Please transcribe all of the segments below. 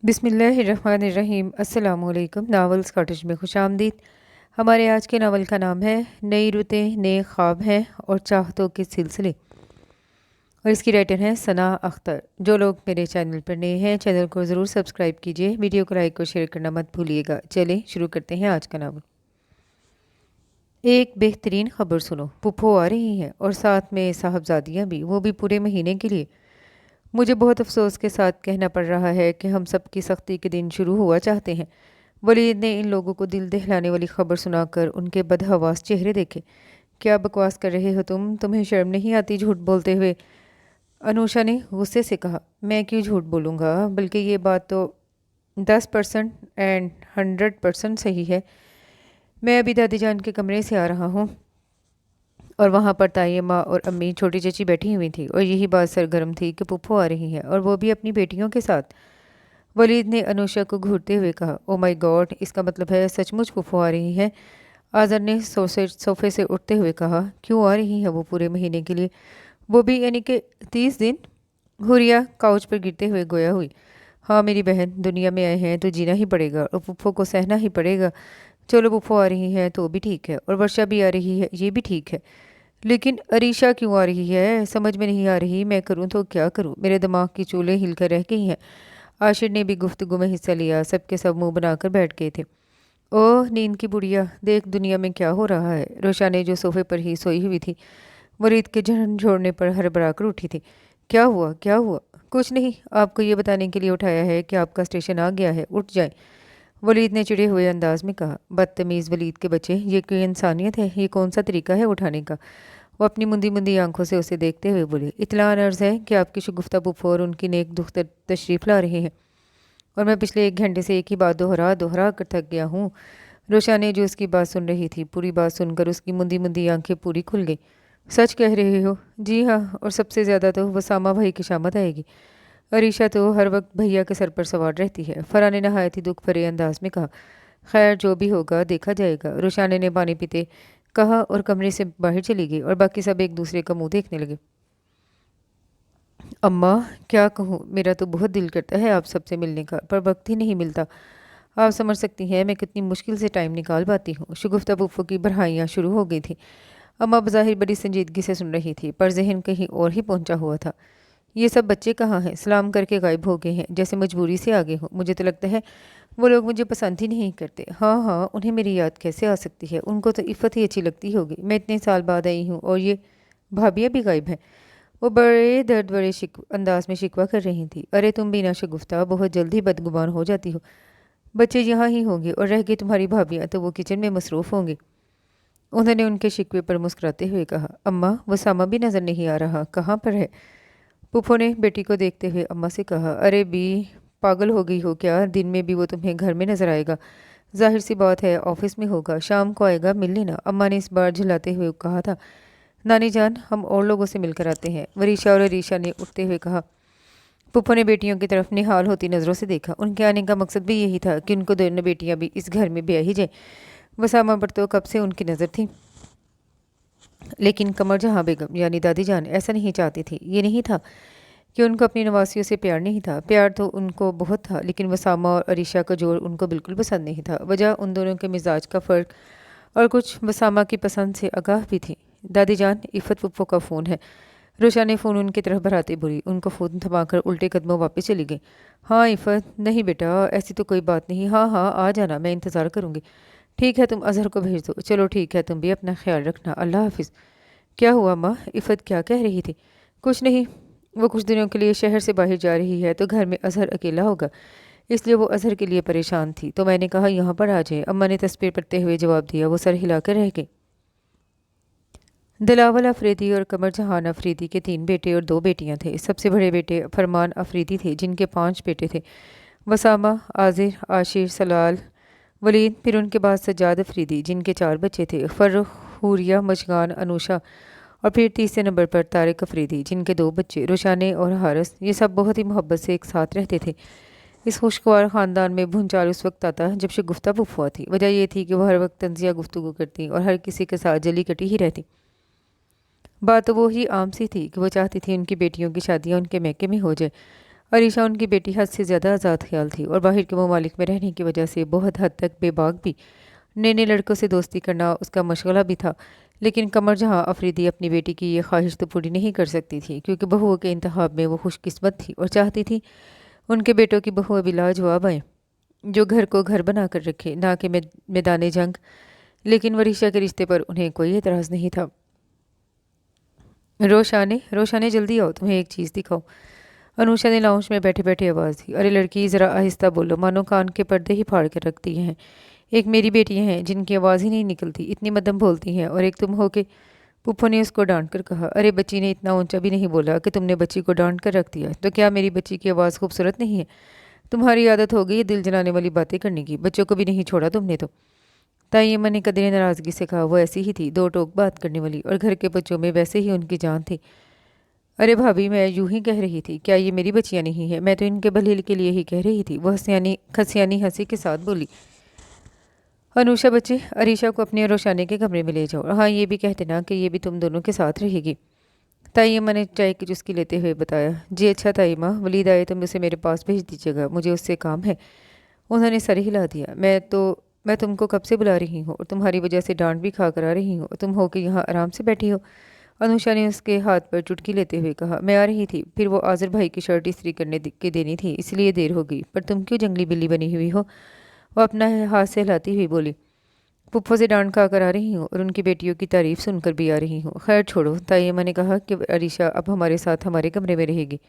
بسم اللہ الرحمن الرحیم۔ السلام علیکم۔ ناولز کاٹیج میں خوش آمدید۔ ہمارے آج کے ناول کا نام ہے نئی رتیں نئے خواب ہیں اور چاہتوں کے سلسلے، اور اس کی رائٹر ہیں ثنا اختر۔ جو لوگ میرے چینل پر نئے ہیں چینل کو ضرور سبسکرائب کیجیے، ویڈیو کو لائک اور شیئر کرنا مت بھولیے گا۔ چلیں شروع کرتے ہیں آج کا ناول۔ ایک بہترین خبر سنو، پھپھو آ رہی ہیں اور ساتھ میں صاحبزادیاں بھی، وہ بھی پورے مہینے کے لیے۔ مجھے بہت افسوس کے ساتھ کہنا پڑ رہا ہے کہ ہم سب کی سختی کے دن شروع ہوا چاہتے ہیں۔ ولید نے ان لوگوں کو دل دہلانے والی خبر سنا کر ان کے بدحواس چہرے دیکھے۔ کیا بکواس کر رہے ہو تمہیں شرم نہیں آتی جھوٹ بولتے ہوئے؟ انوشا نے غصے سے کہا۔ میں کیوں جھوٹ بولوں گا، بلکہ یہ بات تو 10% اینڈ 100% صحیح ہے۔ میں ابھی دادی جان کے کمرے سے آ رہا ہوں اور وہاں پر تائی ماں اور امی چھوٹی چچی بیٹھی ہوئی تھی اور یہی بات سرگرم تھی کہ پھپھو آ رہی ہیں اور وہ بھی اپنی بیٹیوں کے ساتھ۔ ولید نے انوشا کو گھورتے ہوئے کہا۔ او مائی گاڈ، اس کا مطلب ہے سچ مچ پھپھو آ رہی ہیں؟ آذر نے صوفے سے اٹھتے ہوئے کہا۔ کیوں آ رہی ہیں وہ پورے مہینے کے لیے؟ وہ بھی یعنی کہ 30 دن؟ حوریہ کاؤچ پر گرتے ہوئے گویا ہوئی۔ ہاں میری بہن، دنیا میں آئے ہیں تو جینا ہی پڑے گا اور پھپھو کو سہنا ہی پڑے گا۔ چلو پھپھو آ رہی ہے تو بھی ٹھیک ہے، اور ورشا بھی آ رہی ہے یہ بھی ٹھیک ہے، لیکن عریشہ کیوں آ رہی ہے؟ سمجھ میں نہیں آ رہی۔ میں کروں تو کیا کروں، میرے دماغ کی چولیں ہل کر رہ گئی ہیں۔ عاشر نے بھی گفتگو میں حصہ لیا۔ سب کے سب منہ بنا کر بیٹھ گئے تھے۔ اوہ نیند کی بڑھیا، دیکھ دنیا میں کیا ہو رہا ہے۔ روشانے جو صوفے پر ہی سوئی ہوئی تھی، ولید کے جھن جھوڑنے پر ہڑبڑا کر اٹھی تھی۔ کیا ہوا کیا ہوا؟ کچھ نہیں، آپ کو یہ بتانے کے لیے اٹھایا ہے کہ آپ کا اسٹیشن آ گیا ہے، اٹھ جائیں، ولید نے چڑے ہوئے انداز میں کہا۔ بدتمیز ولید کے بچے، یہ کوئی انسانیت ہے؟ یہ کون سا طریقہ ہے اٹھانے کا؟ وہ اپنی مندی مندی آنکھوں سے اسے دیکھتے ہوئے بولے۔ اطلاع عرض ہے کہ آپ کی شگفتہ پھپھو اور ان کی نیک دختر تشریف لا رہے ہیں، اور میں پچھلے 1 گھنٹے سے ایک ہی بات دہرا کر تھک گیا ہوں۔ روشانے جو اس کی بات سن رہی تھی، پوری بات سن کر اس کی مندی مندی آنکھیں پوری کھل گئی۔ سچ کہہ رہے ہو؟ جی ہاں، اور سب سے زیادہ تو وسامہ بھائی کی شامت آئے گی۔ عریشہ تو ہر وقت بھیا کے سر پر سوار رہتی ہے، فرح نے نہایت ہی دکھ بھرے انداز میں کہا۔ خیر جو بھی ہوگا دیکھا جائے گا، روشانے نے پانی پیتے کہا اور کمرے سے باہر چلی گئی، اور باقی سب ایک دوسرے کا منہ دیکھنے لگے۔ اماں کیا کہوں، میرا تو بہت دل کرتا ہے آپ سب سے ملنے کا، پر وقت ہی نہیں ملتا۔ آپ سمجھ سکتی ہیں میں کتنی مشکل سے ٹائم نکال پاتی ہوں۔ شگفتہ پھپھو کی بڑھائیاں شروع ہو گئی تھیں۔ اماں بظاہر بڑی سنجیدگی سے سن رہی تھی، پر ذہن کہیں اور ہی پہنچا ہوا تھا۔ یہ سب بچے کہاں ہیں؟ سلام کر کے غائب ہو گئے ہیں، جیسے مجبوری سے آگے ہوں۔ مجھے تو لگتا ہے وہ لوگ مجھے پسند ہی نہیں کرتے۔ ہاں انہیں میری یاد کیسے آ سکتی ہے؟ ان کو تو عفت ہی اچھی لگتی ہوگی۔ میں اتنے سال بعد آئی ہوں اور یہ بھابیاں بھی غائب ہیں۔ وہ بڑے درد بڑے انداز میں شکوہ کر رہی تھی۔ ارے تم بھی نہ شگفتہ، بہت جلد ہی بدگمان ہو جاتی ہو۔ بچے یہاں ہی ہوں گے اور رہ گئی تمہاری بھابیاں تو وہ کچن میں مصروف ہوں گے۔ انہوں نے ان کے شکوے پر مسکراتے ہوئے کہا۔ اماں وسامہ بھی نظر نہیں آ رہا، کہاں پر ہے؟ پھپھو نے بیٹی کو دیکھتے ہوئے اماں سے کہا۔ ارے بھی پاگل ہو گئی ہو کیا؟ دن میں بھی وہ تمہیں گھر میں نظر آئے گا؟ ظاہر سی بات ہے آفس میں ہوگا، شام کو آئے گا مل لینا، اماں نے اس بار جھلاتے ہوئے کہا تھا۔ نانی جان ہم اور لوگوں سے مل کر آتے ہیں، وریشا اور عریشہ نے اٹھتے ہوئے کہا۔ پھپھو نے بیٹیوں کی طرف نہال ہوتی نظروں سے دیکھا۔ ان کے آنے کا مقصد بھی یہی تھا کہ ان کو دونوں بیٹیاں بھی اس گھر میں بیاہی ہی جائیں۔ وسامہ پر تو کب سے ان کی نظر تھی، لیکن قمر جہاں بیگم یعنی دادی جان ایسا نہیں چاہتی تھی۔ یہ نہیں تھا کہ ان کو اپنی نواسیوں سے پیار نہیں تھا، پیار تو ان کو بہت تھا، لیکن وسامہ اور عریشہ کا جوڑ ان کو بالکل پسند نہیں تھا۔ وجہ ان دونوں کے مزاج کا فرق اور کچھ وسامہ کی پسند سے آگاہ بھی تھی۔ دادی جان عفت پھپھو کا فون ہے، روشا نے فون ان کی طرف بڑھاتے بولی۔ ان کو فون تھما کر الٹے قدموں واپس چلی گئی۔ ہاں عفت، نہیں بیٹا ایسی تو کوئی بات نہیں، ہاں آ جانا، میں انتظار کروں گی۔ ٹھیک ہے تم اظہر کو بھیج دو۔ چلو ٹھیک ہے، تم بھی اپنا خیال رکھنا، اللہ حافظ۔ کیا ہوا ماں؟ عفت کیا کہہ رہی تھی؟ کچھ نہیں، وہ کچھ دنوں کے لیے شہر سے باہر جا رہی ہے تو گھر میں اظہر اکیلا ہوگا، اس لیے وہ اظہر کے لیے پریشان تھی، تو میں نے کہا یہاں پر آ جائے۔ اماں نے تسبیح پڑھتے ہوئے جواب دیا۔ وہ سر ہلا کر رہ گئی۔ دلاول افریدی اور قمر جہان افریدی کے 3 بیٹے اور 2 بیٹیاں تھے۔ سب سے بڑے بیٹے فرمان افریدی تھے، جن کے 5 بیٹے تھے، وسامہ، عاذر، عاشر، سلال، ولید، پھر ان کے بعد سجاد افریدی جن کے 4 بچے تھے، فرخ، حوریہ، مشگان، انوشا، اور پھر تیسرے نمبر پر طارق افریدی جن کے 2 بچے روشانے اور حارث۔ یہ سب بہت ہی محبت سے ایک ساتھ رہتے تھے۔ اس خوشگوار خاندان میں بھونچال اس وقت آتا جب شگفتہ پھپھو تھی۔ وجہ یہ تھی کہ وہ ہر وقت طنزیہ گفتگو کرتی اور ہر کسی کے ساتھ جلی کٹی ہی رہتی۔ بات تو وہی عام سی تھی کہ وہ چاہتی تھی ان کی بیٹیوں کی شادیاں ان کے میکے میں ہو جائے۔ अरीशा उनकी बेटी हद से ज़्यादा आज़ाद ख्याल थी और बाहर के ममालिक में रहने की वजह से बहुत हद तक बेबाक भी। नए नए लड़कों से दोस्ती करना उसका मशगला भी था, लेकिन कमर जहाँ अफरीदी अपनी बेटी की ये ख्वाहिश तो पूरी नहीं कर सकती थी, क्योंकि बहुओं के इंतखाब में वो खुशकिस्मत थी और चाहती थी उनके बेटों की बहुएं भी लाजवाब आएँ, जो घर को घर बना कर रखे, ना कि मैदान जंग। लेकिन वरीशा के रिश्ते पर उन्हें कोई एतराज़ नहीं था। रोशाने रोशाने जल्दी आओ, तुम्हें एक चीज़ दिखाओ। अनुषा ने लाउंज में बैठे बैठे आवाज़ दी। अरे लड़की, ज़रा आहिस्ता बोलो, मानो कान के पर्दे ही फाड़ कर रख दिए हैं। एक मेरी बेटियां हैं जिनकी आवाज़ ही नहीं निकलती, इतनी मध्यम बोलती हैं, और एक तुम हो के। पुप्पो ने उसको डांट कर कहा। अरे बच्ची ने इतना ऊंचा भी नहीं बोला कि तुमने बच्ची को डांट कर रख दिया। तो क्या मेरी बच्ची की आवाज़ खूबसूरत नहीं है? तुम्हारी आदत हो गई है दिल जलाने वाली बातें करने की, बच्चों को भी नहीं छोड़ा तुमने तो। तायम्मा ने कदरे नाराज़गी से कहा। वो ऐसी ही थी, दो टोक बात करने वाली, और घर के बच्चों में वैसे ही उनकी जान थी। अरे भाभी, मैं यूं ही कह रही थी, क्या ये मेरी बच्चियां नहीं है? मैं तो इनके भले के लिए ही कह रही थी, वह खसियानी हंसी के साथ बोली। अनुषा बच्चे, अरीशा को अपने और रोशाने के कमरे में ले जाओ। हाँ, ये भी कहते ना कि ये भी तुम दोनों के साथ रहेगी। तायम्मा ने चाय की चुस्की लेते हुए बताया। जी अच्छा तायम्मा, वलीद आए तो उसे मेरे पास भेज दीजिएगा, मुझे उससे काम है। उन्होंने सर हिला दिया। मैं तुमको कब से बुला रही हूँ और तुम्हारी वजह से डांट भी खा कर आ रही हूँ, तुम हो कि यहाँ आराम से बैठी हो। अनुषा ने उसके हाथ पर चुटकी लेते हुए कहा। मैं आ रही थी, फिर वो आज़र भाई की शर्ट इस्त्री करने के देनी थी, इसलिए देर हो गई। पर तुम क्यों जंगली बिल्ली बनी हुई हो? वो अपना हाथ से हिलाती हुई बोली। पुप्पो से डांट खा कर आ रही हूँ और उनकी बेटियों की तारीफ सुनकर भी आ रही हूँ। खैर छोड़ो। तायम्मा ने कहा कि अरीशा अब हमारे साथ हमारे कमरे में रहेगी।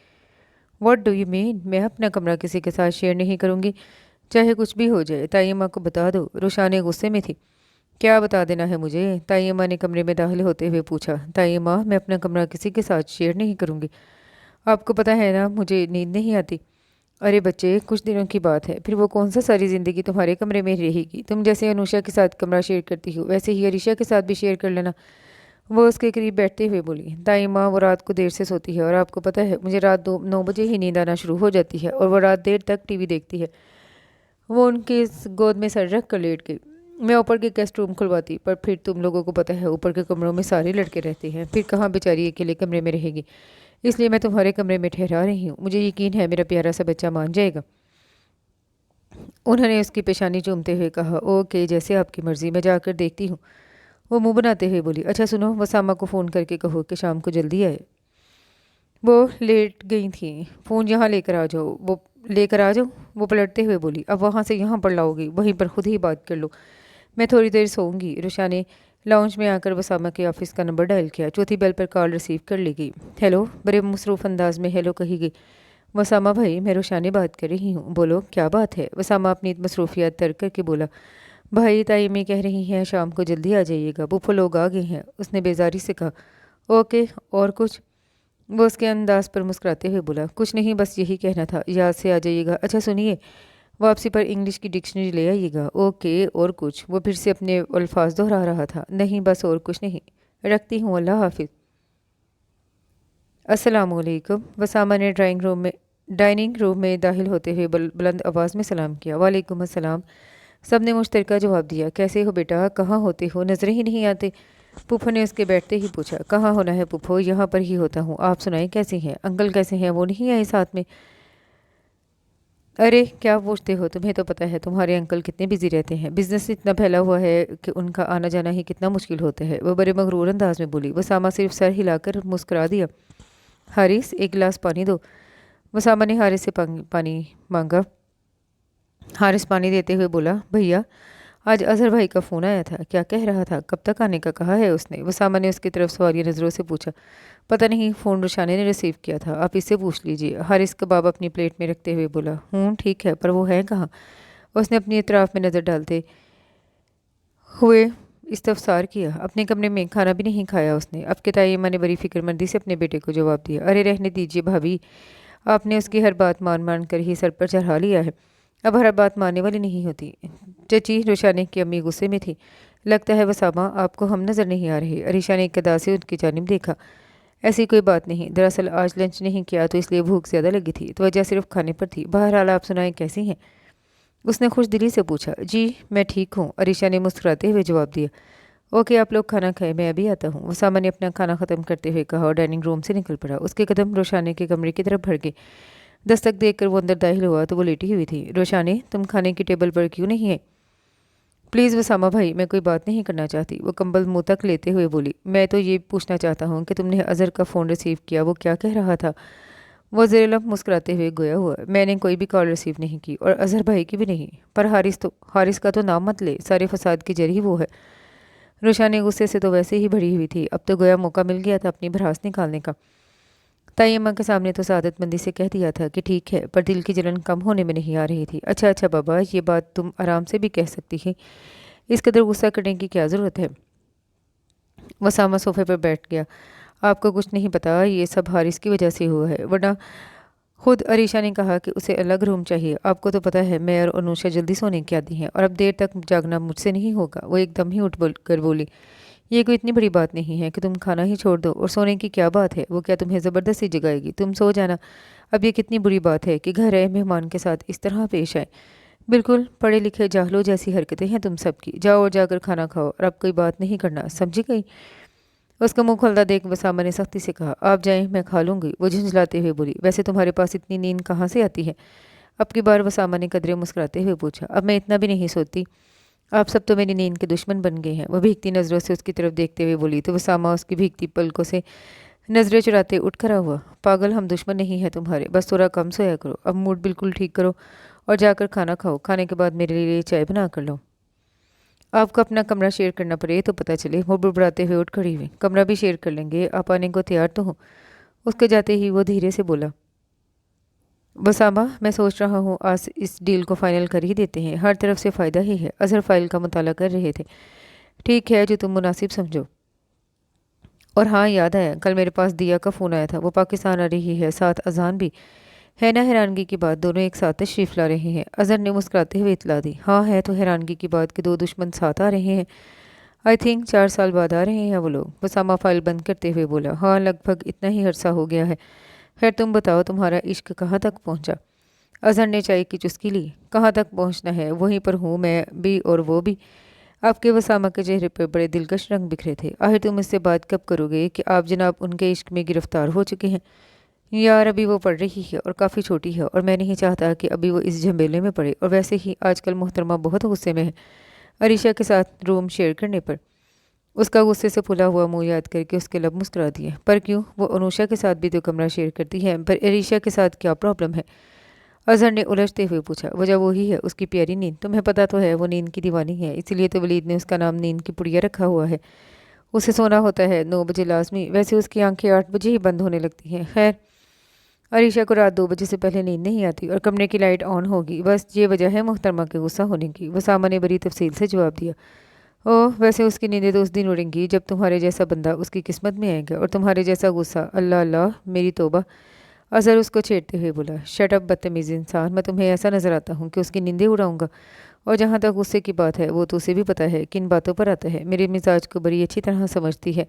What do you mean? मैं अपना कमरा किसी के साथ शेयर नहीं करूँगी, चाहे कुछ भी हो जाए। तायम्मा को बता दो। रोशाने गुस्से में थी। क्या बता देना है मुझे? तायम्मा ने कमरे में दाखिल होते हुए पूछा। तायम्मा, मैं अपना कमरा किसी के साथ शेयर नहीं करूँगी। आपको पता है ना, मुझे नींद नहीं आती। अरे बच्चे, कुछ दिनों की बात है, फिर वो कौन सा सारी ज़िंदगी तुम्हारे कमरे में रहेगी? तुम जैसे अनुषा के साथ कमरा शेयर करती हो, वैसे ही अरीशा के साथ भी शेयर कर लेना। वो उसके करीब बैठते हुए बोली। तायम्मा, वो रात को देर से सोती है और आपको पता है मुझे रात 9 बजे ही नींद आना शुरू हो जाती है, और वो रात देर तक टीवी देखती है। वो उनके इस गोद में सर रख कर लेट गई। मैं ऊपर के गेस्ट रूम खुलवाती, पर फिर तुम लोगों को पता है ऊपर के कमरों में सारे लड़के रहते हैं, फिर कहाँ बेचारी अकेले कमरे में रहेगी। इसलिए मैं तुम्हारे कमरे में ठहरा रही हूँ। मुझे यकीन है मेरा प्यारा सा बच्चा मान जाएगा। उन्होंने उसकी पेशानी चूमते हुए कहा। ओके, जैसे आपकी मर्ज़ी, मैं जाकर देखती हूँ। वो मुंह बनाते हुए बोली। अच्छा सुनो, वसामा को फ़ोन करके कहो कि शाम को जल्दी आए। वो लेट गई थी। फ़ोन यहाँ लेकर आ जाओ, वो पलटते हुए बोली। अब वहाँ से यहाँ पर लाओगी, वहीं पर खुद ही बात कर लो, मैं थोड़ी देर सोऊंगी। रुशा ने लाउंज में आकर वसामा के ऑफिस का नंबर डायल किया। चौथी बेल पर कॉल रिसीव कर ली गई। हेलो, बड़े मसरूफ़ अंदाज में हेलो कही गई। वसामा भाई, मैं रुशाने बात कर रही हूँ, बोलो क्या बात है? वसामा अपनी मसरूफियात तर्क करके बोला। भाई, तायम्मा कह रही हैं शाम को जल्दी आ जाइएगा, बुफो लोग आ गए हैं। उसने बेजारी से कहा। ओके, और कुछ? वो उसके अंदाज पर मुस्कुराते हुए बोला। कुछ नहीं, बस यही कहना था, याद से आ जाइएगा। अच्छा सुनिए, वापसी पर इंग्लिश की डिक्शनरी ले आइएगा। ओके, और कुछ? वो फिर से अपने अल्फाज दोहरा रहा था। नहीं, बस और कुछ नहीं, रखती हूँ, अल्लाह हाफिज़। अस्सलामुअलैकुम। वसामा ने डाइनिंग रूम में दाखिल होते हुए बुलंद आवाज़ में सलाम किया। वालेकुम अस्सलाम। सब ने मुश्तरका जवाब दिया। कैसे हो बेटा, कहाँ होते हो, नज़र ही नहीं आते? पुप्पो ने उसके बैठते ही पूछा। कहाँ होना है पुप्पो, यहाँ पर ही होता हूँ। आप सुनाएं, कैसे हैं अंकल? कैसे हैं, वो नहीं आए साथ में? अरे क्या पूछते हो, तुम्हें तो पता है तुम्हारे अंकल कितने बिजी रहते हैं, बिजनेस इतना फैला हुआ है कि उनका आना जाना ही कितना मुश्किल होता है। वो बड़े मगरूर अंदाज में बोली। वसामा सिर्फ सर हिलाकर मुस्कुरा दिया। हारिस, एक गिलास पानी दो। वसामा ने हारिस से पानी मांगा। हारिस पानी देते हुए बोला। भैया, आज अजहर भाई का फ़ोन आया था, क्या कह रहा था, कब तक आने का कहा है उसने? वसामा ने उसकी तरफ सवालिया नज़रों से पूछा। पता नहीं, फ़ोन रुशाने ने रिसीव किया था, आप इससे पूछ लीजिए। हारिस कबाब अपनी प्लेट में रखते हुए बोला। ठीक है, पर वो है कहाँ? उसने अपनी अतराफ़ में नज़र डालते हुए इस्तफसार किया। अपने कमरे में खाना भी नहीं खाया उसने। अब के तायम्मा ने बड़ी फिक्रमंदी से अपने बेटे को जवाब दिया। अरे रहने दीजिए भाभी, आपने उसकी हर बात मान कर ही सर पर चढ़ा लिया है, अब हर बात मानने वाली नहीं होती। चची, रुशाने की अम्मी गुस्से में थी। लगता है वसामा, आपको हम नज़र नहीं आ रहे। अरीशा ने एक अदा से उनकी जानिब देखा। ऐसी कोई बात नहीं, दरअसल आज लंच नहीं किया तो इसलिए भूख ज़्यादा लगी थी, तो वजह सिर्फ खाने पर थी। बहरहाल आप सुनाएं, कैसी हैं? उसने खुश दिली से पूछा। जी मैं ठीक हूँ, अरीशा ने मुस्कुराते हुए जवाब दिया। ओके, आप लोग खाना खाएं, मैं अभी आता हूँ। वसामा ने अपना खाना ख़त्म करते हुए कहा और डाइनिंग रूम से निकल पड़ा। उसके कदम रोशाने के कमरे की तरफ बढ़ गए। दस्तक देखकर वो अंदर दाखिल हुआ तो वो लेटी हुई थी। रोशानी, तुम खाने की टेबल पर क्यों नहीं है? प्लीज़ वसामा भाई, मैं कोई बात नहीं करना चाहती, वो कंबल मुंह तक लेते हुए बोली। मैं तो ये पूछना चाहता हूँ कि तुमने अज़हर का फ़ोन रिसीव किया, वो क्या कह रहा था? वो ज़ेर-ए-लफ़ मुस्कुराते हुए गोया हुआ। मैंने कोई भी कॉल रिसीव नहीं की और अज़हर भाई की भी नहीं। पर हारिस का तो नाम मत ले, सारे फसाद की जड़ ही वो है। रोशानी गुस्से से तो वैसे ही भरी हुई थी, अब तो गोया मौका मिल गया था अपनी भड़ास निकालने का। ताई अम्मा के सामने तो सादतमंदी से कह दिया था कि ठीक है, पर दिल की जलन कम होने में नहीं आ रही थी। अच्छा अच्छा बाबा, ये बात तुम आराम से भी कह सकती है, इस कदर गुस्सा करने की क्या ज़रूरत है? वसामा सोफे पर बैठ गया। आपको कुछ नहीं पता, ये सब हारिस की वजह से हुआ है, वरना खुद अरीशा ने कहा कि उसे अलग रूम चाहिए। आपको तो पता है मैं और अनुषा जल्दी सोने की आदी हैं और अब देर तक जागना मुझसे नहीं होगा। वो एकदम ही उठ कर बोली, ये कोई इतनी बड़ी बात नहीं है कि तुम खाना ही छोड़ दो, और सोने की क्या बात है? वो क्या तुम्हें ज़बरदस्ती जगाएगी? तुम सो जाना। अब ये कितनी बुरी बात है कि घर आए मेहमान के साथ इस तरह पेश आए। बिल्कुल पढ़े लिखे जाहलों जैसी हरकतें हैं तुम सबकी। जाओ और जाकर खाना खाओ और अब कोई बात नहीं करना, समझी गई? उसका मुंह खुलता देख वसामा ने सख्ती से कहा, आप जाएं, मैं खा लूंगी। वो झुंझलाते हुए बोली, वैसे तुम्हारे पास इतनी नींद कहाँ से आती है? अब की बार वसामा ने कदरे मुस्कुराते हुए पूछा, अब मैं इतना भी नहीं सोती। आप सब तो मेरी नींद के दुश्मन बन गए हैं। वो भीगती नज़रों से उसकी तरफ देखते हुए बोली तो वसामा उसकी भीगती पलकों से नजरें चुराते उठ खड़ा हुआ। पागल, हम दुश्मन नहीं है तुम्हारे, बस थोड़ा कम सोया करो। अब मूड बिल्कुल ठीक करो और जाकर खाना खाओ। खाने के बाद मेरे लिए चाय बना कर लो। आपको अपना कमरा शेयर करना पड़े तो पता चले। वो बुड़बुड़ाते हुए उठ खड़ी हुई। कमरा भी शेयर कर लेंगे, आप आने को तैयार तो हो? उसके जाते ही वो धीरे से बोला, वसामा, मैं सोच रहा हूँ आज इस डील को फाइनल कर ही देते हैं, हर तरफ से फ़ायदा ही है। अजहर फाइल का मुताला कर रहे थे। ठीक है, जो तुम मुनासिब समझो। और हाँ, याद आया, कल मेरे पास दिया का फ़ोन आया था, वो पाकिस्तान आ रही है, साथ अजान भी है। ना हैरानगी की बात, दोनों एक साथ तशरीफ़ ला रहे हैं। अजहर ने मुस्कुराते हुए इतला दी। हाँ, है तो हैरानगी की बात कि दो दुश्मन साथ आ रहे हैं। आई थिंक 4 साल बाद आ रहे हैं वो लोग। वसामा फाइल बंद करते हुए बोला, हाँ लगभग इतना ही अरसा हो गया है। खैर तुम बताओ, तुम्हारा इश्क कहाँ तक पहुँचा? अजहर ने चाय की चुस्की ली। कहाँ तक पहुँचना है, वहीं पर हूँ मैं भी और वो भी। आपके वसामा के चेहरे पर बड़े दिलकश रंग बिखरे थे। आखिर तुम इससे बात कब करोगे कि आप जनाब उनके इश्क में गिरफ्तार हो चुके हैं? यार, अभी वो पढ़ रही है और काफ़ी छोटी है, और मैं नहीं चाहता कि अभी वो इस झमेले में पड़े। और वैसे ही आजकल मोहतरमा बहुत गुस्से में है अरीशा के साथ रूम शेयर करने पर। उसका गुस्से से फुला हुआ मुंह याद करके उसके लब मुस्कुरा दिए। पर क्यों? वो अनुषा के साथ भी तो कमरा शेयर करती है, पर अरीशा के साथ क्या प्रॉब्लम है? अजहर ने उलझते हुए पूछा। वजह वही है, उसकी प्यारी नींद। तुम्हें पता तो है वो नींद की दीवानी है, इसलिए तो वलीद ने उसका नाम नींद की पुड़िया रखा हुआ है। उसे सोना होता है 9 बजे लाजमी, वैसे उसकी आंखें 8 बजे ही बंद होने लगती हैं। खैर, अरीशा को रात 2 बजे से पहले नींद नहीं आती और कमरे की लाइट ऑन होगी, बस ये वजह है मोहतरमा के गुस्सा होने की। वसामा ने बड़ी तफसील से जवाब दिया। ओह, वैसे उसकी नींदें तो उस दिन उड़ेंगी जब तुम्हारे जैसा बंदा उसकी किस्मत में आएगा, और तुम्हारे जैसा गुस्सा, अल्लाह अल्लाह, मेरी तौबा। अजहर उसको छेड़ते हुए बोला, शट अप बदतमीज़ इंसान, मैं तुम्हें ऐसा नजर आता हूँ कि उसकी नींदें उड़ाऊंगा? और जहाँ तक गुस्से की बात है, वो तो उसे भी पता है किन बातों पर आता है। मेरे मिजाज को बड़ी अच्छी तरह समझती है।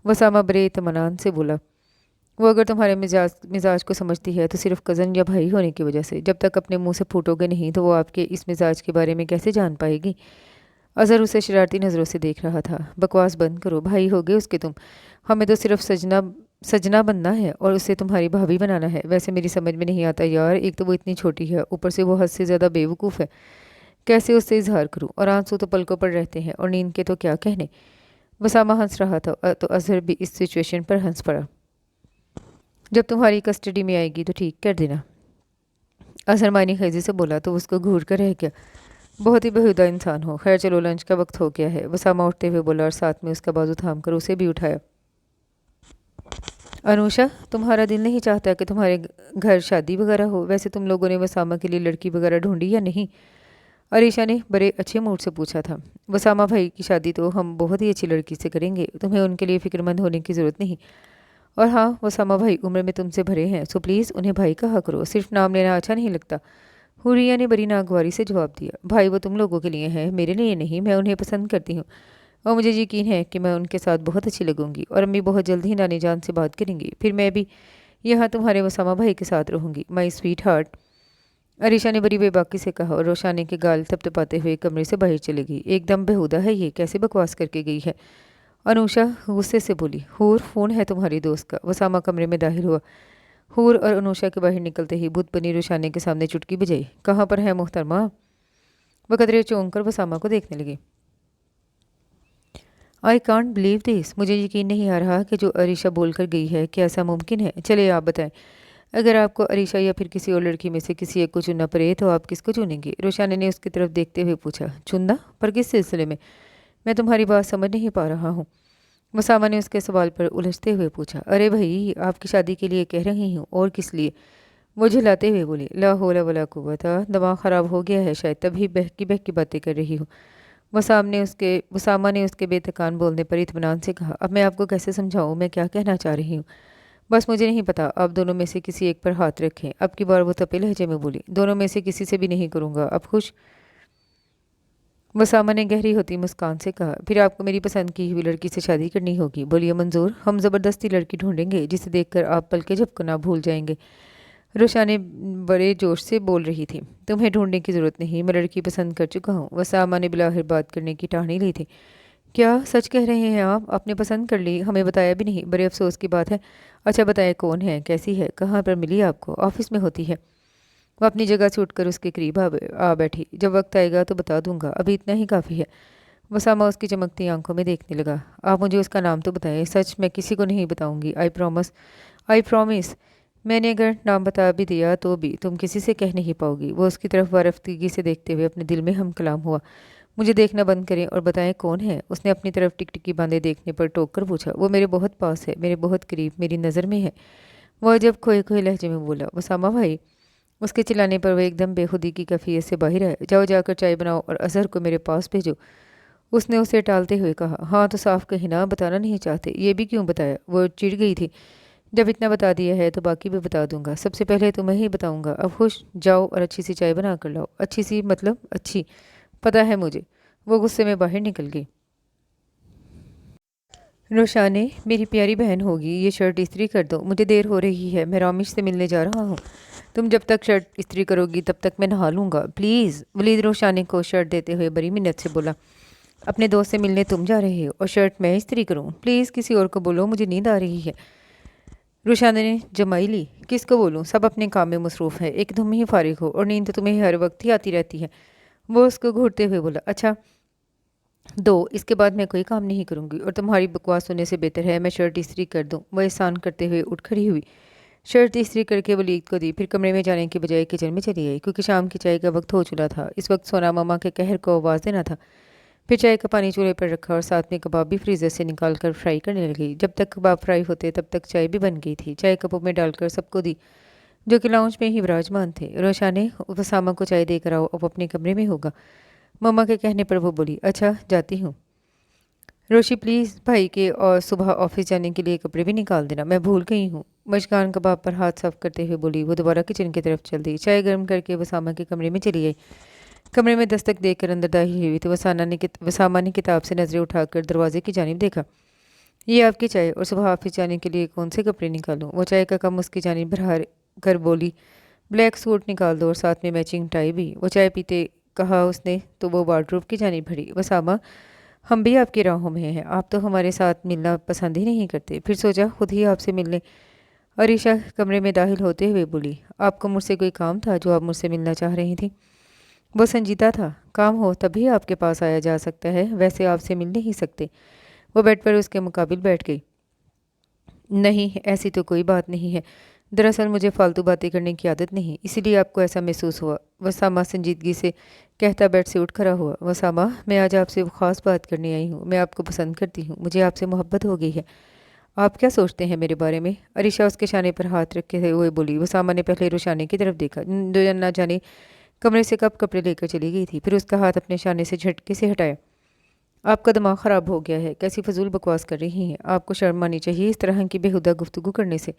वसामा बड़े इत्मीनान से बोला, वो अगर तुम्हारे मिजाज मिजाज को समझती है तो सिर्फ कज़न या भाई होने की वजह से। जब तक अपने मुंह से फूटोगे नहीं तो वो आपके इस मिजाज के बारे में कैसे जान पाएगी? अजहर उसे शरारती नज़रों से देख रहा था। बकवास बंद करो, भाई होगे उसके तुम। हमें तो सिर्फ सजना सजना बनना है और उसे तुम्हारी भाभी बनाना है। वैसे मेरी समझ में नहीं आता यार, एक तो वो इतनी छोटी है, ऊपर से वो हद से ज़्यादा बेवकूफ़ है। कैसे उससे इजहार करूँ? और आंसू तो पलकों पर रहते हैं, और नींद के तो क्या कहने। वसामा हंस रहा था तो अजहर भी इस सिचुएशन पर हंस पड़ा। जब तुम्हारी कस्टडी में आएगी तो ठीक कर देना। अजहर मायने खेजी से बोला तो उसको घूर कर रह गया। बहुत ही बेहुदा इंसान हो। खैर चलो, लंच का वक्त हो गया है। वसामा उठते हुए बोला और साथ में उसका बाजू थाम कर उसे भी उठाया। अनुषा, तुम्हारा दिल नहीं चाहता कि तुम्हारे घर शादी वगैरह हो? वैसे तुम लोगों ने वसामा के लिए लड़की वगैरह ढूंढी या नहीं? अरीशा ने बड़े अच्छे मूड से पूछा था। वसामा भाई की शादी तो हम बहुत ही अच्छी लड़की से करेंगे, तुम्हें उनके लिए फ़िक्रमंद होने की ज़रूरत नहीं। और हाँ, वसामा भाई उम्र में तुमसे भरे हैं, सो प्लीज़ उन्हें भाई कहा करो, सिर्फ नाम लेना अच्छा नहीं लगता। हुरिया ने बड़ी नागवारी से जवाब दिया। भाई वो तुम लोगों के लिए हैं, मेरे लिए नहीं। मैं उन्हें पसंद करती हूँ और मुझे यकीन है कि मैं उनके साथ बहुत अच्छी लगूंगी, और अम्मी बहुत जल्द ही नानी जान से बात करेंगी। फिर मैं भी यहाँ तुम्हारे वसामा भाई के साथ रहूँगी, माई स्वीट हार्ट। अरीशा ने बड़ी बेबाकी से कहा और रोशानी के गाल थपथपाते हुए कमरे से बाहर चली गई। एकदम बेहुदा है ये, कैसे बकवास करके गई है। अनुषा गुस्से से बोली, हूर, फ़ोन है तुम्हारी दोस्त का। वसामा कमरे में दाखिल हुआ। حور اور انوشا کے باہر نکلتے ہی بت بنی روشانی کے سامنے چٹکی بجائی۔ کہاں پر ہے محترمہ؟ وہ قدرے چونک کر وسامہ کو دیکھنے لگی۔ آئی کانٹ بلیو دس، مجھے یقین نہیں آ رہا کہ جو عریشہ بول کر گئی ہے کہ ایسا ممکن ہے۔ چلے آپ بتائیں، اگر آپ کو عریشہ یا پھر کسی اور لڑکی میں سے کسی ایک کو چننا پڑے تو آپ کس کو چنیں گے؟ روشانی نے اس کی طرف دیکھتے ہوئے پوچھا۔ چننا؟ پر کس سلسلے میں؟ میں تمہاری بات سمجھ نہیں پا رہا ہوں۔ وسامہ نے اس کے سوال پر الجھتے ہوئے پوچھا۔ ارے بھائی، آپ کی شادی کے لیے کہہ رہی ہوں، اور کس لیے؟ وہ جھلاتے ہوئے بولی۔ لا حول ولا قوت، دماغ خراب ہو گیا ہے شاید، تبھی بہکی باتیں کر رہی ہوں۔ وسامہ نے اس کے بے تکان بولنے پر اطمینان سے کہا۔ اب میں آپ کو کیسے سمجھاؤں میں کیا کہنا چاہ رہی ہوں؟ بس مجھے نہیں پتا، آپ دونوں میں سے کسی ایک پر ہاتھ رکھیں۔ اب کی بار وہ تپے لہجے میں بولی۔ دونوں میں سے کسی سے بھی نہیں کروں گا، اب خوش؟ وسامہ نے گہری ہوتی مسکان سے کہا۔ پھر آپ کو میری پسند کی ہوئی لڑکی سے شادی کرنی ہوگی۔ بولیے منظور، ہم زبردستی لڑکی ڈھونڈیں گے جسے دیکھ کر آپ پلکیں جھپکنا بھول جائیں گے۔ روشانی بڑے جوش سے بول رہی تھی۔ تمہیں ڈھونڈنے کی ضرورت نہیں، میں لڑکی پسند کر چکا ہوں۔ وسامہ نے بلاخر بات کرنے کی ٹہنی لی تھی۔ کیا سچ کہہ رہے ہیں آپ نے پسند کر لی؟ ہمیں بتایا بھی نہیں، بڑے افسوس کی بات ہے۔ اچھا بتائیں، کون ہے، کیسی ہے، کہاں پر ملی آپ کو؟ آفس میں ہوتی ہے۔ وہ اپنی جگہ سے اٹھ کر اس کے قریب آ بیٹھی۔ جب وقت آئے گا تو بتا دوں گا، ابھی اتنا ہی کافی ہے۔ وسامہ اس کی چمکتی آنکھوں میں دیکھنے لگا۔ آپ مجھے اس کا نام تو بتائیں، سچ میں کسی کو نہیں بتاؤں گی، آئی پرومس۔ میں نے اگر نام بتا بھی دیا تو بھی تم کسی سے کہہ نہیں پاؤ گی۔ وہ اس کی طرف وارفتگی سے دیکھتے ہوئے اپنے دل میں ہم کلام ہوا۔ مجھے دیکھنا بند کریں اور بتائیں کون ہے؟ اس نے اپنی طرف ٹکٹکی باندھے دیکھنے پر ٹوک کر پوچھا۔ وہ میرے بہت پاس ہے، میرے بہت قریب، میری نظر میں ہے۔ وہ عجب کھوئے کھوئے لہجے میں بولا۔ وسامہ بھائی، اس کے چلانے پر وہ ایک دم بے خودی کی کیفیت سے باہر آئے۔ جاؤ، جا کر چائے بناؤ اور اظہر کو میرے پاس بھیجو۔ اس نے اسے ٹالتے ہوئے کہا۔ ہاں تو صاف کہیں نہ بتانا نہیں چاہتے، یہ بھی کیوں بتایا؟ وہ چڑ گئی تھی۔ جب اتنا بتا دیا ہے تو باقی بھی بتا دوں گا، سب سے پہلے تمہیں ہی بتاؤں گا۔ اب خوش؟ جاؤ اور اچھی سی چائے بنا کر لاؤ۔ اچھی سی مطلب اچھی؟ پتہ ہے مجھے۔ وہ غصے میں باہر نکل گئی۔ روشانی، میری پیاری بہن ہوگی، یہ شرٹ استری کر دو، مجھے دیر ہو رہی ہے، میں رامیش سے ملنے جا رہا ہوں۔ تم جب تک شرٹ استری کرو گی تب تک میں نہا لوں گا، پلیز۔ ولید روشانی کو شرٹ دیتے ہوئے بڑی منت سے بولا۔ اپنے دوست سے ملنے تم جا رہے ہو اور شرٹ میں استری کروں؟ پلیز کسی اور کو بولو، مجھے نیند آ رہی ہے۔ روشانی نے جمائی لی۔ کس کو بولوں؟ سب اپنے کام میں مصروف ہے، ایک تم ہی فارغ ہو اور نیند تو تمہیں ہر وقت ہی آتی رہتی ہے۔ وہ اس کو گھورتے ہوئے بولا۔ اچھا دو، اس کے بعد میں کوئی کام نہیں کروں گی اور تمہاری بکواس سننے سے بہتر ہے میں شرٹ استری کر دوں۔ وہ احسان کرتے ہوئے اٹھ کھڑی ہوئی، شرٹ استری کر کے ولید کو دی، پھر کمرے میں جانے کے بجائے کچن میں چلی آئی، کیونکہ شام کی چائے کا وقت ہو چلا تھا۔ اس وقت سونا ماما کے قہر کو آواز دینا تھا۔ پھر چائے کا پانی چولہے پر رکھا اور ساتھ میں کباب بھی فریزر سے نکال کر فرائی کرنے لگی۔ جب تک کباب فرائی ہوتے تب تک چائے بھی بن گئی تھی۔ چائے کپوں میں ڈال کر سب کو دی جو کہ لاؤنج میں ہی براجمان تھے۔ روشانی، وسامہ کو چائے دے کر آؤ، اب اپنے کمرے میں ہوگا۔ ماما کے کہنے پر وہ بولی۔ اچھا جاتی ہوں۔ روشی پلیز بھائی کے اور صبح آفس جانے کے لیے کپڑے بھی نکال دینا، میں بھول گئی ہوں۔ مشکان کباب پر ہاتھ صاف کرتے ہوئے بولی۔ وہ دوبارہ کچن کی طرف چل دی، چائے گرم کر کے وسامہ کے کمرے میں چلی گئی۔ کمرے میں دستک دے کر اندر داخل ہوئی تو وسامہ نے کتاب سے نظریں اٹھا کر دروازے کی جانب دیکھا۔ یہ آپ کی چائے، اور صبح آفس جانے کے لیے کون سے کپڑے نکالوں؟ وہ چائے کا کم اس کی جانب بڑھا کر بولی۔ بلیک سوٹ نکال دو اور ساتھ میں میچنگ ٹائی بھی۔ وہ چائے پیتے کہا اس نے تو وہ وارڈروب کی جانب بڑھی۔ وسامہ، ہم بھی آپ کی راہوں میں ہیں، آپ تو ہمارے ساتھ ملنا پسند ہی نہیں کرتے، پھر سوچا خود ہی آپ سے ملنے۔ عریشہ کمرے میں داخل ہوتے ہوئے بولی۔ آپ کو مجھ سے کوئی کام تھا جو آپ مجھ سے ملنا چاہ رہی تھیں؟ وہ سنجیدہ تھا۔ کام ہو تبھی آپ کے پاس آیا جا سکتا ہے، ویسے آپ سے مل نہیں سکتے۔ وہ بیڈ پر اس کے مقابل بیٹھ گئی۔ نہیں، ایسی تو کوئی بات نہیں ہے، دراصل مجھے فالتو باتیں کرنے کی عادت نہیں، اسی لیے آپ کو ایسا محسوس ہوا۔ وسامہ سنجیدگی سے کہتا بیڈ سے اٹھ کھڑا ہوا۔ وسامہ، میں آج آپ سے خاص بات کرنے آئی ہوں، میں آپ کو پسند کرتی ہوں، مجھے آپ سے محبت ہو گئی ہے۔ آپ کیا سوچتے ہیں میرے بارے میں؟ عریشہ اس کے شانے پر ہاتھ رکھے ہوئے بولی۔ وسامہ نے پہلے روشانی کی طرف دیکھا جو نہ جانے کمرے سے کب کپڑے لے کر چلی گئی تھی، پھر اس کا ہاتھ اپنے شانے سے جھٹکے سے ہٹایا۔ آپ کا دماغ خراب ہو گیا ہے، کیسی فضول بکواس کر رہی ہیں، آپ کو شرم آنی چاہیے اس طرح کی بےہودہ گفتگو کرنے سے۔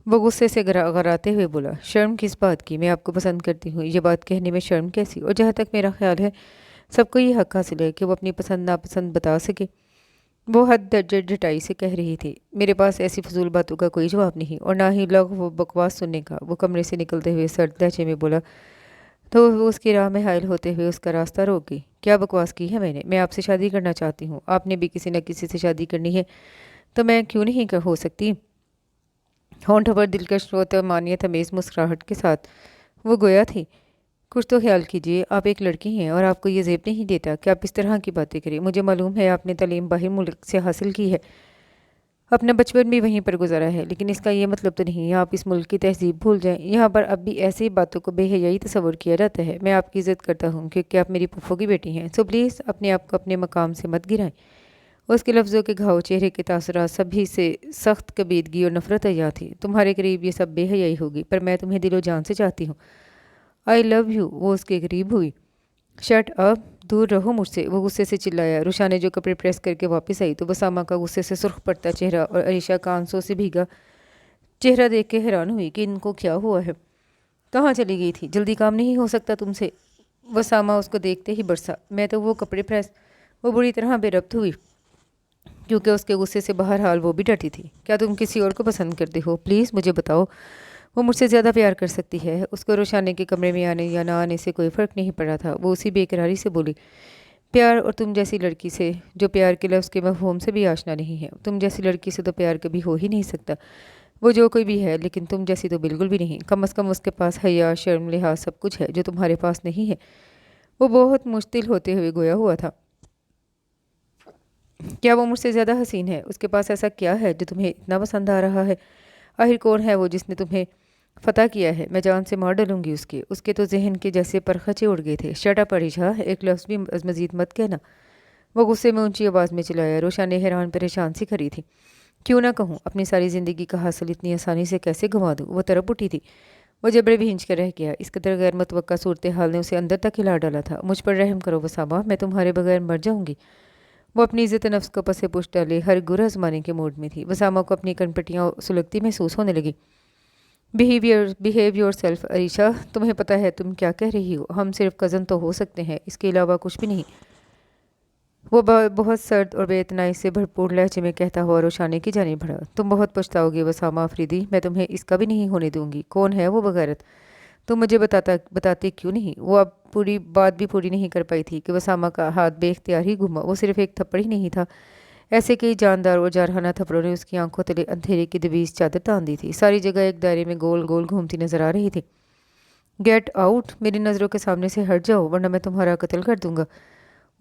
وہ غصے سے غراتے ہوئے بولا۔ شرم کس بات کی؟ میں آپ کو پسند کرتی ہوں، یہ بات کہنے میں شرم کیسی؟ اور جہاں تک میرا خیال ہے سب کو یہ حق حاصل ہے کہ وہ اپنی پسند ناپسند بتا سکے۔ وہ حد درجے ڈٹائی سے کہہ رہی تھی۔ میرے پاس ایسی فضول باتوں کا کوئی جواب نہیں اور نہ ہی لغو و بکواس سننے کا۔ وہ کمرے سے نکلتے ہوئے سرد لہجے میں بولا تو وہ اس کی راہ میں حائل ہوتے ہوئے اس کا راستہ روک گئی۔ کیا بکواس کی ہے میں آپ سے شادی کرنا چاہتی ہوں، آپ نے بھی کسی نہ کسی سے شادی کرنی ہے تو میں کیوں نہیں ہو سکتی؟ होंठों पर दिलकश व तमानियत हमेज मुस्कुराहट के साथ वो गोया थी, कुछ तो ख्याल कीजिए, आप एक लड़की हैं और आपको ये ज़ेब नहीं देता कि आप इस तरह की बातें करें। मुझे मालूम है आपने तालीम बाहर मुल्क से हासिल की है, अपना बचपन भी वहीं पर गुजारा है, लेकिन इसका ये मतलब तो नहीं है आप इस मुल्क की तहजीब भूल जाएं। यहाँ पर अब भी ऐसी बातों को बेहयाई तस्वुर किया जाता है। मैं आपकी इज़्ज़त करता हूँ क्योंकि आप मेरी फूफो की बेटी हैं, सो प्लीज़ अपने आप को अपने मकाम से मत गिराएं। उसके लफ्ज़ों के घाव, चेहरे के तासुरात सभी से सख्त कबीदगी और नफरत अया थी। तुम्हारे करीब ये सब बेहयाई होगी, पर मैं तुम्हें दिलो जान से चाहती हूँ। I love you. वो उसके करीब हुई। शट अप, दूर रहो मुझसे, वो गुस्से से चिल्लाया। रुशा ने जो कपड़े प्रेस करके वापस आई तो बसामा का गुस्से से सुर्ख पड़ता चेहरा और अरीशा का आंसू से भीगा चेहरा देख के हैरान हुई कि इनको क्या हुआ है। कहाँ चली गई थी? जल्दी काम नहीं हो सकता तुमसे? बसामा उसको देखते ही बरसा। मैं तो वो कपड़े प्रेस। वो बुरी तरह बेरब्त हुई क्योंकि उसके गुस्से से बहरहाल वो भी डटी थी। क्या तुम किसी और को पसंद करते हो? प्लीज़ मुझे बताओ। वो मुझसे ज़्यादा प्यार कर सकती है। उसको रोशाने के कमरे में आने या ना आने से कोई फ़र्क नहीं पड़ा था। वो उसी बेकरारी से बोली, प्यार और तुम जैसी लड़की से जो प्यार के लफ्ज़ के मफ़हूम से भी आशना नहीं है। तुम जैसी लड़की से तो प्यार कभी हो ही नहीं सकता। वो जो कोई भी है, लेकिन तुम जैसी तो बिल्कुल भी नहीं। कम अज़ कम उसके पास हया, शर्म, लिहाज सब कुछ है जो तुम्हारे पास नहीं है। वो बहुत मुश्तिल होते हुए गोया हुआ था। क्या वो मुझसे ज़्यादा हसीन है? उसके पास ऐसा क्या है जो तुम्हें इतना पसंद आ रहा है? आखिर कौन है वो जिसने तुम्हें फ़तह किया है? मैं जान से मार डालूंगी उसके तो जहन के जैसे परखचे उड़ गए थे। शट अप अरीशा, एक लफ्ज़ भी मज़ीद मत कहना। वो गुस्से में ऊंची आवाज़ में चिल्लाया। रोशा ने हैरान परेशान सी खड़ी थी। क्यों ना कहूँ, अपनी सारी ज़िंदगी का हासिल इतनी आसानी से कैसे गंवा दूँ? वो तरफ उठी थी। वो जबड़े भी हिंच कर रह गया। इस कदर गैर मुतवक्का सूरत हाल ने उसे अंदर तक हिला डाला था। मुझ पर रहम करो वसामा, मैं तुम्हारे बगैर मर जाऊंगी। वो अपनी इज़्ज़त नफ्स को पसे पुश डाले हर गुरा जमाने के मूड में थी। वसामा को अपनी कनपटियाँ सुलगती महसूस होने लगी। बिहेव योर सेल्फ अरीशा, तुम्हें पता है तुम क्या कह रही हो? हम सिर्फ कज़न तो हो सकते हैं, इसके अलावा कुछ भी नहीं। वो बहुत सर्द और बेइतनाई से भरपूर लहजे में कहता हुआ रोशाने की जाने बढ़ा। तुम बहुत पछताओगे वसामा अफरीदी, मैं तुम्हें इसका भी नहीं होने दूंगी। कौन है वो बगैरत? तुम मुझे बताते क्यों नहीं? वो अब पूरी बात भी पूरी नहीं कर पाई थी कि वसामा का हाथ बेख्तियार ही घुमा। वो सिर्फ एक थप्पड़ ही नहीं था, ऐसे कई जानदार और जारहाना थप्पड़ों ने उसकी आंखों तले अंधेरे की दबीज चादर तान दी थी। सारी जगह एक दायरे में गोल गोल घूमती नजर आ रही थी। गेट आउट, मेरी नज़रों के सामने से हट जाओ वरना मैं तुम्हारा कत्ल कर दूंगा।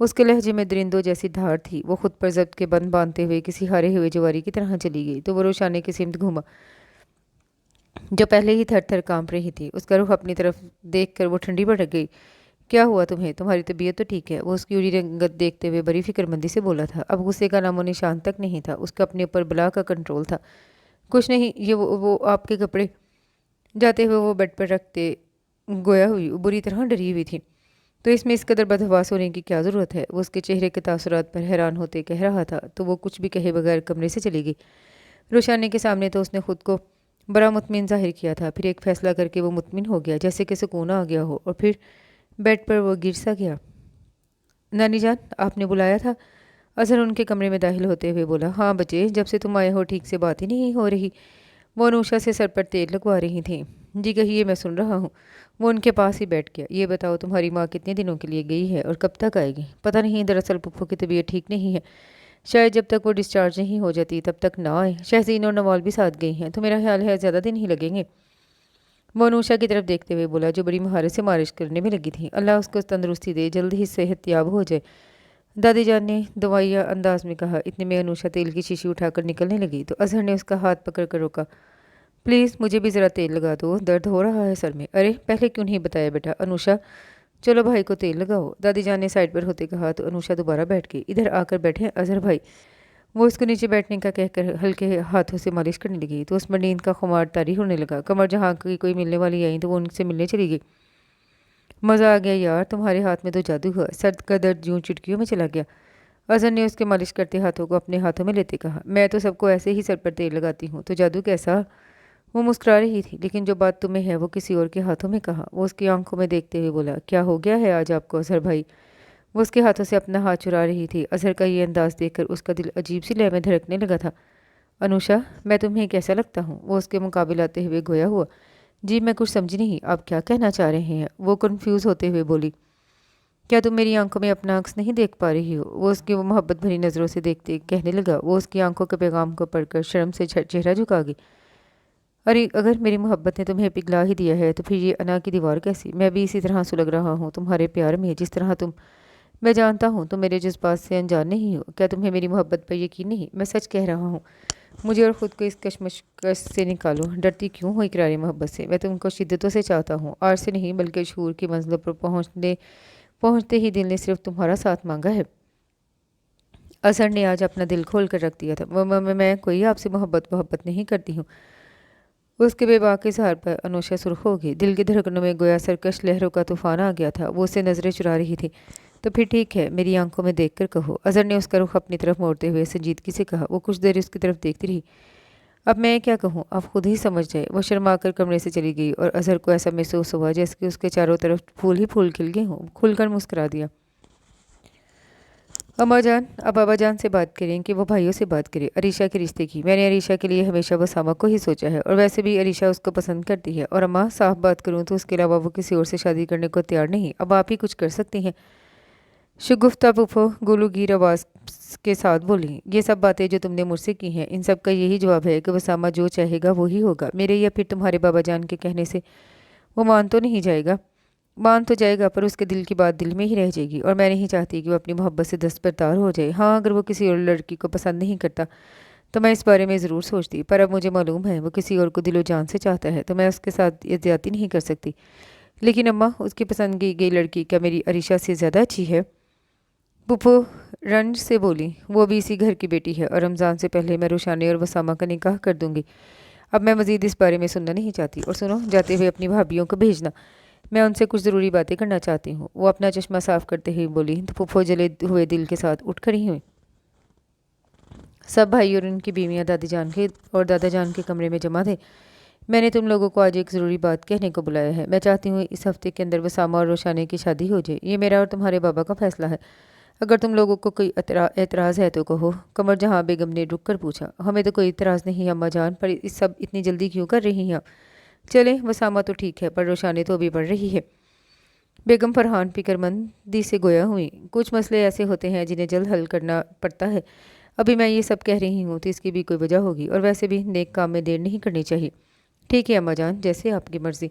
उसके लहजे में दरिंदों जैसी धार थी। वो खुद पर जब्त के बंद बांधते हुए किसी हारे हुए जवारी की तरह चली गई तो वो रोशाने की सिमत घूमा जो पहले ही थर थर कांप रही थी। उसका रुख अपनी तरफ देख कर वो ठंडी भड़क गई। क्या हुआ तुम्हें? तुम्हारी तबीयत तो ठीक है? वो उसकी उड़ी रंगत देखते हुए बड़ी फिक्रमंदी से बोला था। अब गुस्से का नामो निशान तक नहीं था। उसका अपने ऊपर बला का कंट्रोल था। कुछ नहीं, ये वो आपके कपड़े। जाते हुए वो बेड पर रखते गोया हुई। वो बुरी तरह डरी हुई थी। तो इसमें इस कदर बदहवास होने की क्या ज़रूरत है? वो उसके चेहरे के तासुरात पर हैरान होते कह रहा था तो वो कुछ भी कहे बगैर कमरे से चली गई। रोशानी के सामने तो उसने खुद को बड़ा मुतमिन जाहिर किया था। फिर एक फ़ैसला करके वो मुतमिन हो गया, जैसे कि सुकून आ गया हो, और फिर बेड पर वो गिर सा गया। नानी जान, आपने बुलाया था? अजहर उनके कमरे में दाखिल होते हुए बोला। हाँ बच्चे, जब से तुम आए हो ठीक से बात ही नहीं हो रही। वो अनुषा से सर पर तेल लगवा रही थी। जी कहिए, मैं सुन रहा हूँ। वो उनके पास ही बैठ गया। ये बताओ तुम्हारी माँ कितने दिनों के लिए गई है और कब तक आएगी? पता नहीं, दरअसल पुप्पो की तबीयत ठीक नहीं है। शायद जब तक वो डिस्चार्ज नहीं हो जाती तब तक ना आए। शहजीन और नवाल भी साथ गई हैं तो मेरा ख्याल है ज़्यादा दिन ही लगेंगे। वो अनुषा की तरफ देखते हुए बोला जो बड़ी महारत से मालिश करने में लगी थी। अल्लाह उसको तंदुरुस्ती दे, जल्द ही सेहत याब हो जाए। दादी जान ने दवाइया अंदाज में कहा। इतने में अनुषा तेल की शीशी उठाकर निकलने लगी तो अजहर ने उसका हाथ पकड़ कर रोका। प्लीज़ मुझे भी ज़रा तेल लगा दो, दर्द हो रहा है सर में। अरे पहले क्यों नहीं बताया बेटा? अनुषा, चलो भाई को तेल लगाओ, दादी जान ने साइड पर होते कहा तो अनुषा दोबारा बैठ गई। इधर आकर बैठे अजहर भाई। वो उसको नीचे बैठने का कहकर हल्के हाथों से मालिश करने लगी तो उसमें नींद का खुमार तारी होने लगा। कमर जहाँ की कोई मिलने वाली आई तो वो उनसे मिलने चली गई। मज़ा आ गया यार, तुम्हारे हाथ में तो जादू हुआ। सर्द का दर्द यूं चुटकियों में चला गया। अजहर ने उसके मालिश करते हाथों को अपने हाथों में लेते कहा। मैं तो सबको ऐसे ही सर पर तेल लगाती हूँ, तो जादू कैसा? वो मुस्कुरा रही थी। लेकिन जो बात तुम्हें है वो किसी और के हाथों में कहा। वो उसकी आंखों में देखते हुए बोला। क्या हो गया है आज आपको अजहर भाई? वो उसके हाथों से अपना हाथ चुरा रही थी। अजहर का ये अंदाज देखकर उसका दिल अजीब सी लय में धड़कने लगा था। अनुषा, मैं तुम्हें कैसा लगता हूँ? वो उसके मुकाबले आते हुए गोया हुआ। जी मैं कुछ समझी नहीं, आप क्या कहना चाह रहे हैं? वो कन्फ्यूज़ होते हुए बोली। क्या तुम मेरी आंखों में अपना अक्स नहीं देख पा रही हो? वो उसकी वो मोहब्बत भरी नज़रों से देखते कहने लगा। वो उसकी आंखों के पैगाम को पढ़कर शर्म से चेहरा झुका गई। अरे अगर मेरी मोहब्बत ने तुम्हें पिघला ही दिया है तो फिर ये अना की दीवार कैसी? मैं भी इसी तरह सुलग रहा हूँ तुम्हारे प्यार में जिस तरह तुम। मैं जानता हूँ तुम मेरे जज्बात से अनजान नहीं हो। क्या तुम्हें मेरी मोहब्बत पर यकीन नहीं? मैं सच कह रहा हूँ। मुझे और ख़ुद को इस कश्मकश से निकालो। डरती क्यों हो इकरारी मोहब्बत से? मैं तुमको शिद्दतों से चाहता हूँ, आर से नहीं, बल्कि शूर की मंजिलों पर पहुँचते ही दिल ने सिर्फ तुम्हारा साथ मांगा है। असर ने आज अपना दिल खोल कर रख दिया था। मैं कोई आपसे मोहब्बत नहीं करती हूँ। उसके बेबाक इजहार पर अनोशा सुर्ख हो गई। दिल की धड़कनों में गोया सरकश लहरों का तूफान आ गया था। वो उससे नजरें चुरा रही थी। तो फिर ठीक है, मेरी आंखों में देखकर कहो। अजहर ने उसका रुख अपनी तरफ मोड़ते हुए संजीदगी से कहा। वो कुछ देर उसकी तरफ देखती रही। अब मैं क्या कहूँ, आप खुद ही समझ जाए। वो शर्मा कर कमरे से चली गई और अजहर को ऐसा महसूस हुआ जैसे कि उसके चारों तरफ फूल ही फूल खिल गए हों। खुलकर मुस्कुरा दिया। अम्मा जान, अब बाबा जान से बात करें कि वो भाइयों से बात करें अरीशा के रिश्ते की। मैंने अरीशा के लिए हमेशा वसामा को ही सोचा है, और वैसे भी अरीशा उसको पसंद करती है। और अम्मा साफ बात करूं तो उसके अलावा वो किसी और से शादी करने को तैयार नहीं। अब आप ही कुछ कर सकती हैं। शगुफ्ता फूफो गुलूगीर आवाज़ के साथ बोली। ये सब बातें जो तुमने मुझसे की हैं, इन सब का यही जवाब है कि वसामा जो चाहेगा वो ही होगा। मेरे या फिर तुम्हारे बाबा जान के कहने से वो मान तो नहीं जाएगा। मान तो जाएगा, पर उसके दिल की बात दिल में ही रह जाएगी। और मैं नहीं चाहती कि वो अपनी मोहब्बत से दस्तबरदार हो जाए। हाँ, अगर वो किसी और लड़की को पसंद नहीं करता तो मैं इस बारे में ज़रूर सोचती, पर अब मुझे मालूम है वो किसी और को दिलो जान से चाहता है, तो मैं उसके साथ ये ज्यादती नहीं कर सकती। लेकिन अम्मा, उसकी पसंद की गई लड़की क्या मेरी अरीशा से ज़्यादा अच्छी है? पुप्पो रंज से बोली। वो भी इसी घर की बेटी है, और रमज़ान से पहले मैं रुशाने और वसामा का निकाह कर दूंगी। अब मैं मज़ीद इस बारे में सुनना नहीं चाहती। और सुनो, जाते हुए अपनी भाभीियों को भेजना। मैं उनसे कुछ ज़रूरी बातें करना चाहती हूँ। वो अपना चश्मा साफ करते हुए बोली। तो फुफ्फो जले हुए दिल के साथ उठ खड़ी हुई। सब भाई और उनकी बीवियाँ दादी जान के और दादा जान के कमरे में जमा थे। मैंने तुम लोगों को आज एक ज़रूरी बात कहने को बुलाया है। मैं चाहती हूँ इस हफ्ते के अंदर वसामा और रोशाने की शादी हो जाए। ये मेरा और तुम्हारे बाबा का फैसला है। अगर तुम लोगों को कोई एतराज़ है तो कहो। कमर जहाँ बेगम ने रुक कर पूछा। हमें तो कोई एतराज़ नहीं अम्मा जान, पर इस सब इतनी जल्दी क्यों कर रही हैं आप? चले, वसामा तो ठीक है, पर रोशानी तो अभी बढ़ रही है। बेगम फरहान फिक्रमंदी से गोया हुई। कुछ मसले ऐसे होते हैं जिन्हें जल्द हल करना पड़ता है। अभी मैं ये सब कह रही हूँ तो इसकी भी कोई वजह होगी, और वैसे भी नेक काम में देर नहीं करनी चाहिए। ठीक है अम्मा जान, जैसे आपकी मर्ज़ी।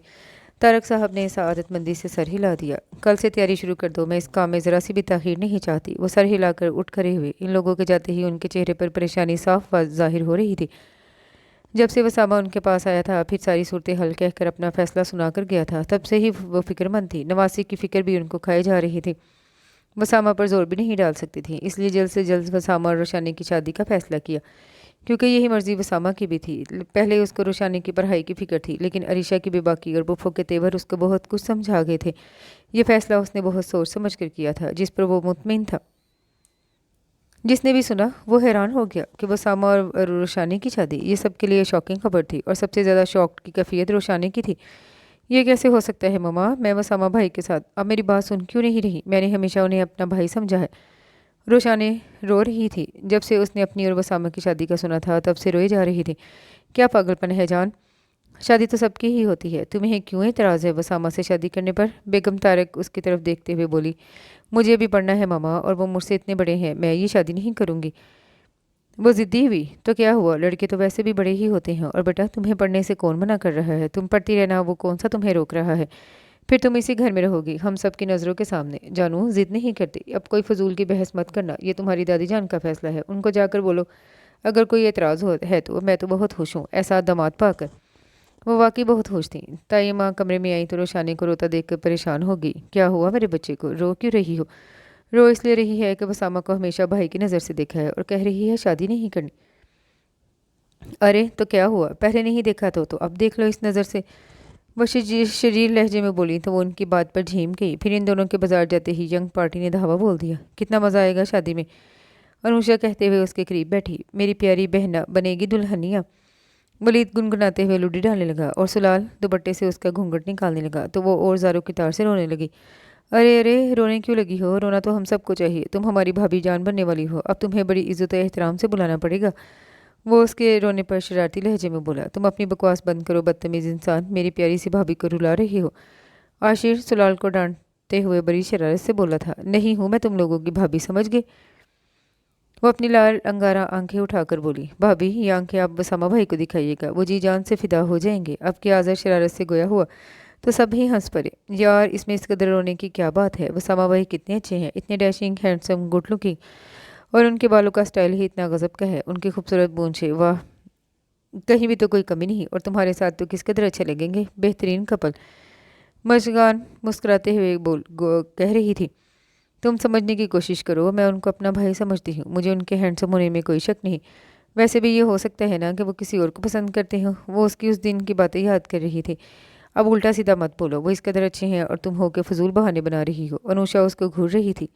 तारक साहब ने सआदतमंदी से सर हिला दिया। कल से तैयारी शुरू कर दो, मैं इस काम में ज़रा सी भी ताख़ीर नहीं चाहती। वो सर हिलाकर उठ खड़े हुए। इन लोगों के जाते ही उनके चेहरे पर परेशानी साफ ज़ाहिर हो रही थी। जब से वसामा उनके पास आया था, फिर सारी सूरत हल कहकर अपना फैसला सुनाकर गया था, तब से ही वो फिक्रमंद थी। नवासी की फ़िक्र भी उनको खाए जा रही थी। वसामा पर जोर भी नहीं डाल सकती थी, इसलिए जल्द से जल्द वसामा और रोशानी की शादी का फैसला किया, क्योंकि यही मर्ज़ी वसामा की भी थी। पहले उसको रोशानी की पढ़ाई की फ़िक्र थी, लेकिन अरीशा की बेबाकी और बुफ़ो के तेवर उसको बहुत कुछ समझा गए थे। ये फ़ैसला उसने बहुत सोच समझ कर किया था, जिस पर वो मुतमिन था। जिसने भी सुना वो हैरान हो गया कि वसामा और रोशानी की शादी, ये सबके लिए शॉकिंग खबर थी। और सबसे ज़्यादा शॉक की कैफियत रोशानी की थी। ये कैसे हो सकता है ममा? मैं वसामा भाई के साथ। अब मेरी बात सुन क्यों नहीं रही? मैंने हमेशा उन्हें अपना भाई समझा है। रोशानी रो रही थी। जब से उसने अपनी और वसामा की शादी का सुना था, तब से रोए जा रही थी। क्या पागलपन है जान? शादी तो सबकी ही होती है, तुम्हें क्यों एतराज़ है वसामा से शादी करने पर? बेगम तारक उसकी तरफ देखते हुए बोली। मुझे भी पढ़ना है मामा, और वो मुझसे इतने बड़े हैं, मैं ये शादी नहीं करूँगी। वो ज़िद्दी हुई। तो क्या हुआ, लड़के तो वैसे भी बड़े ही होते हैं। और बेटा, तुम्हें पढ़ने से कौन मना कर रहा है? तुम पढ़ती रहना, वो कौन सा तुम्हें रोक रहा है? फिर तुम इसी घर में रहोगी, हम सब की नज़रों के सामने। जानू, ज़िद नहीं करती। अब कोई फजूल की बहस मत करना। ये तुम्हारी दादी जान का फैसला है, उनको जाकर बोलो। अगर कोई एतराज़ है तो मैं तो बहुत खुश हूँ ऐसा दामाद पाकर। वो वाकई बहुत खुश थी। ताई माँ कमरे में आई तो रोशानी को रोता देखकर परेशान हो गई। क्या हुआ मेरे बच्चे को, रो क्यों रही हो? रो इसलिए रही है कि वसामा को हमेशा भाई की नज़र से देखा है, और कह रही है शादी नहीं करनी। अरे तो क्या हुआ, पहले नहीं देखा तो अब देख लो इस नज़र से। वो शरीर लहजे में बोली तो वो उनकी बात पर झीम गई। फिर इन दोनों के बाजार जाते ही यंग पार्टी ने धावा बोल दिया। कितना मज़ा आएगा शादी में, अनुषा कहते हुए उसके करीब बैठी। मेरी प्यारी बहना बनेगी दुल्हनिया। वलीद गुनगुनाते हुए लुडी डालने लगा, और सुलाल दुपट्टे से उसका घूंघट निकालने लगा। तो वो और ज़ारों की तार से रोने लगी। अरे अरे, रोने क्यों लगी हो? रोना तो हम सबको चाहिए। तुम हमारी भाभी जान बनने वाली हो, अब तुम्हें बड़ी इज़्ज़त एहतराम से बुलाना पड़ेगा। वो उसके रोने पर शरारती लहजे में बोला। तुम अपनी बकवास बंद करो बदतमीज़ इंसान, मेरी प्यारी सी भाभी को रुला रही हो। आशिर सुलाल को डांटते हुए बड़ी शरारत से बोला था। नहीं हूँ मैं तुम लोगों की भाभी, समझ गए? वो अपनी लाल अंगारा आंखें उठाकर बोली, भाभी ये आंखें आप वसामा भाई को दिखाइएगा, वो जी जान से फिदा हो जाएंगे। अब की आज़र शरारत से गोया हुआ तो सब ही हंस पड़े। यार इसमें इस कदर रोने की क्या बात है, वसामा भाई कितने अच्छे हैं, इतने डैशिंग हैंडसम गुड लुकिंग, और उनके बालों का स्टाइल ही इतना गजब का है, उनकी खूबसूरत बूंछें, वाह कहीं भी तो कोई कमी नहीं, और तुम्हारे साथ तो किस कदर अच्छे लगेंगे, बेहतरीन कपल। मशगान मुस्कुराते हुए कह रही थी, तुम समझने की कोशिश करो, मैं उनको अपना भाई समझती हूँ, मुझे उनके हैंडसम होने में कोई शक नहीं। वैसे भी ये हो सकता है ना कि वो किसी और को पसंद करते हो। वो उसकी उस दिन की बातें याद कर रही थी। अब उल्टा सीधा मत बोलो, वो इस कदर अच्छे हैं और तुम हो के फजूल बहाने बना रही हो। अनुषा उसको घूर रही थी।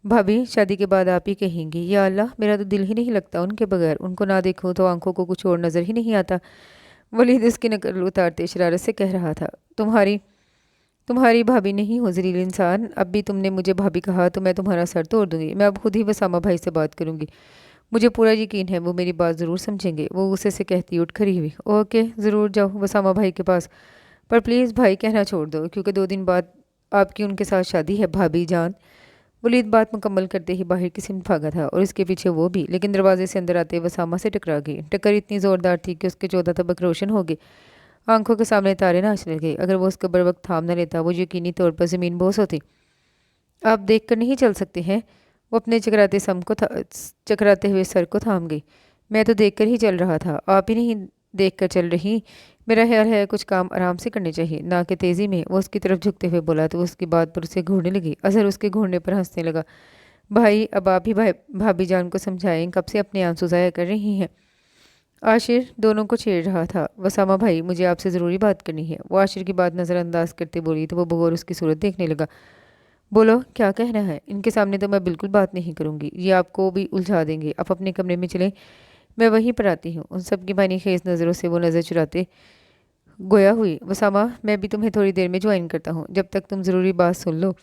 भाभी शादी के बाद आप ही कहेंगी, या अल्लाह मेरा तो दिल ही नहीं लगता उनके बगैर, उनको ना देखूं तो आंखों को कुछ और नज़र ही नहीं आता। वलीद उसकी नकल उतारते शरारत से कह रहा था, तुम्हारी तुम्हारी भाभी नहीं हो जलील इंसान, अब भी तुमने मुझे भाभी कहा तो मैं तुम्हारा सर तोड़ दूंगी। मैं अब खुद ही वसामा भाई से बात करूंगी, मुझे पूरा यकीन है वो मेरी बात ज़रूर समझेंगे। वो गुस्से से कहती उठ खड़ी हुई, ओके ज़रूर जाओ वसामा भाई के पास, पर प्लीज़ भाई कहना छोड़ दो, क्योंकि 2 दिन बाद आपकी उनके साथ शादी है भाभी जान। वलीद बात मुकम्मल करते ही बाहर की सिमत भागा था और इसके पीछे वो भी, लेकिन दरवाजे से अंदर आते वसामा से टकरा गई। टक्कर इतनी ज़ोरदार थी कि उसके 14 तबक रोशन हो गए, आंखों के सामने तारे नाचने लगे। अगर वो उसको बर वक्त थाम न लेता वो यकीनी तौर पर ज़मीन बोस होती। आप देख कर नहीं चल सकते हैं। वो अपने चकराते हुए सर को थाम गई। मैं तो देख कर ही चल रहा था, आप ही नहीं देख कर चल रही। मेरा ख्याल है कुछ काम आराम से करने चाहिए, ना कि तेज़ी में। वो उसकी तरफ झुकते हुए बोला तो उसकी बात पर उसे घूरने लगी। अजहर उसके घूरने पर हंसने लगा। भाई अब आप ही भाभी जान को समझाएं, कब से अपने आंसू ज़ाया कर रही हैं। आशिर दोनों को छेड़ रहा था। वसामा भाई मुझे आपसे ज़रूरी बात करनी है। वो आशिर की बात नज़रअंदाज करते बोली तो वो बगौर उसकी सूरत देखने लगा। बोलो क्या कहना है। इनके सामने तो मैं बिल्कुल बात नहीं करूंगी, ये आपको भी उलझा देंगे। आप अपने कमरे में चलें, मैं वहीं पर आती हूँ। उन सब की पानी खेज नज़रों से वो नज़र चुराते गोया हुई, वसामा मैं भी तुम्हें थोड़ी देर में ज्वाइन करता हूँ, जब तक तुम ज़रूरी बात सुन लो।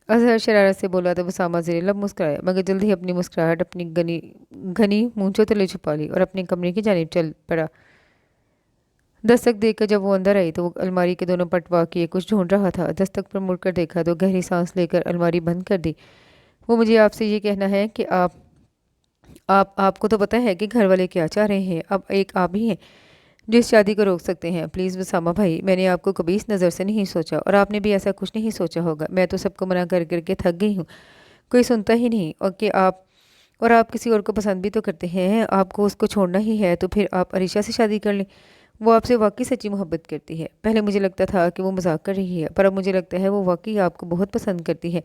अजहर शरारत से बोला तो वसामा ज़ेरे लब मुस्कुराया, मगर जल्द ही अपनी मुस्कुराहट अपनी घनी घनी मूंछों तले छुपा ली और अपने कमरे की जानिब चल पड़ा। दस्तक देकर जब वो अंदर आई तो वो अलमारी के दोनों पटवा किए कुछ ढूंढ रहा था। दस्तक पर मुड़कर देखा तो गहरी सांस लेकर अलमारी बंद कर दी। वो मुझे आपसे ये कहना है कि आपको तो पता है कि घर वाले क्या चाह रहे हैं। अब एक आप ही हैं जो इस शादी को रोक सकते हैं। प्लीज़ वसामा भाई, मैंने आपको कभी इस नज़र से नहीं सोचा और आपने भी ऐसा कुछ नहीं सोचा होगा। मैं तो सबको मना कर करके थक गई हूँ, कोई सुनता ही नहीं। और आप किसी और को पसंद भी तो करते हैं, आपको उसको छोड़ना ही है तो फिर आप अरीशा से शादी कर लें। वो आपसे वाकई सच्ची मोहब्बत करती है। पहले मुझे लगता था कि वो मजाक कर रही है, पर अब मुझे लगता है वो वाकई आपको बहुत पसंद करती है।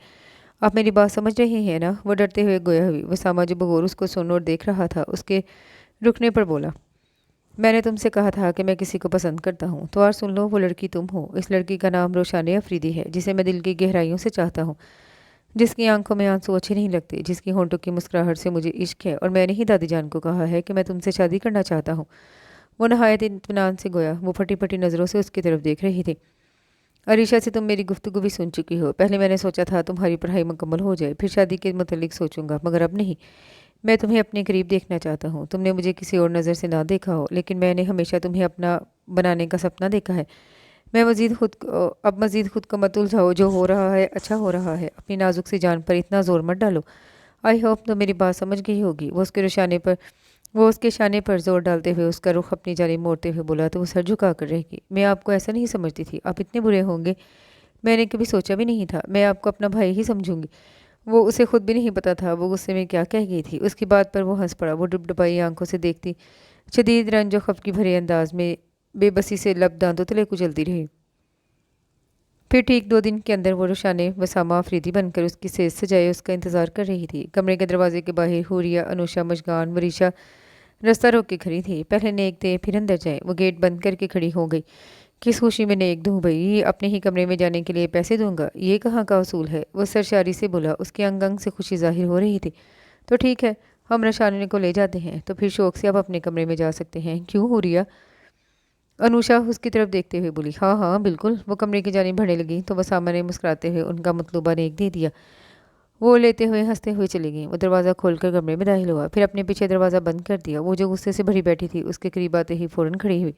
आप मेरी बात समझ रहे हैं ना। वो डरते हुए गोया हुई। वसामा जो बगौर उसको सुन और देख रहा था उसके रुकने पर बोला, मैंने तुमसे कहा था कि मैं किसी को पसंद करता हूँ, तो और सुन लो, वो लड़की तुम हो। इस लड़की का नाम रोशाने अफरीदी है, जिसे मैं दिल की गहराइयों से चाहता हूँ, जिसकी आंखों में आंसू अच्छे नहीं लगते, जिसकी होंठों की मुस्कुराहट से मुझे इश्क है। और मैंने ही दादी जान को कहा है कि मैं तुमसे शादी करना चाहता हूँ। वो नहायत इत्मीनान से गोया। वो फटी फटी नज़रों से उसकी तरफ देख रही थी। अरीशा से तुम मेरी गुफ्तगू भी सुन चुकी हो। पहले मैंने सोचा था तुम्हारी पढ़ाई मुकम्मल हो जाए फिर शादी के मुतल्लिक सोचूंगा, मगर अब नहीं। मैं तुम्हें अपने करीब देखना चाहता हूँ। तुमने मुझे किसी और नज़र से ना देखा हो, लेकिन मैंने हमेशा तुम्हें अपना बनाने का सपना देखा है। अब मज़ीद खुद को मत उलझाओ। जो हो रहा है अच्छा हो रहा है। अपनी नाजुक सी जान पर इतना ज़ोर मत डालो। आई होप तो मेरी बात समझ गई होगी। वो उसके शाने पर जोर डालते हुए उसका रुख अपनी जानिब मोड़ते हुए बोला तो वो सर झुका कर रहेगी। मैं आपको ऐसा नहीं समझती थी, आप इतने बुरे होंगे मैंने कभी सोचा भी नहीं था। मैं आपको अपना भाई ही समझूंगी। वो उसे खुद भी नहीं पता था वो गुस्से में क्या कह गई थी। उसकी बात पर वो हंस पड़ा। वो डुबडुबाई आंखों से देखती शदीद रंज और खफकी भरे अंदाज में बेबसी से लब दांतों तले कुचलती रही। फिर ठीक 2 दिन के अंदर वो रोशाने वसामा अफरीदी बनकर उसकी सेज सजाए उसका इंतजार कर रही थी। कमरे के दरवाजे के बाहर हुरिया, अनुषा, मशगान, वरीशा रास्ता रोक के खड़ी थी। पहले नेक दे फिर अंदर जाए। वो गेट बंद करके खड़ी हो गई। किस खुशी में नेक दूँ भई, अपने ही कमरे में जाने के लिए पैसे दूंगा, ये कहाँ का उसूल है। वो सरशारी से बोला। उसके अंग अंग से खुशी जाहिर हो रही थी। तो ठीक है, हम रशाने को ले जाते हैं, तो फिर शौक से आप अपने कमरे में जा सकते हैं। क्यों हुरिया? अनुषा उसकी तरफ देखते हुए बोली। हाँ हाँ बिल्कुल। वो कमरे की जानिब बढ़ने लगी तो वसामा ने मुस्कुराते हुए उनका मतलूबा नेक दे दिया। वो लेते हुए हंसते हुए चली गई। वो दरवाज़ा खोलकर कमरे में दाखिल हुआ, फिर अपने पीछे दरवाज़ा बंद कर दिया। वो जो गुस्से से भरी बैठी थी उसके करीब आते ही फ़ौरन खड़ी हुई।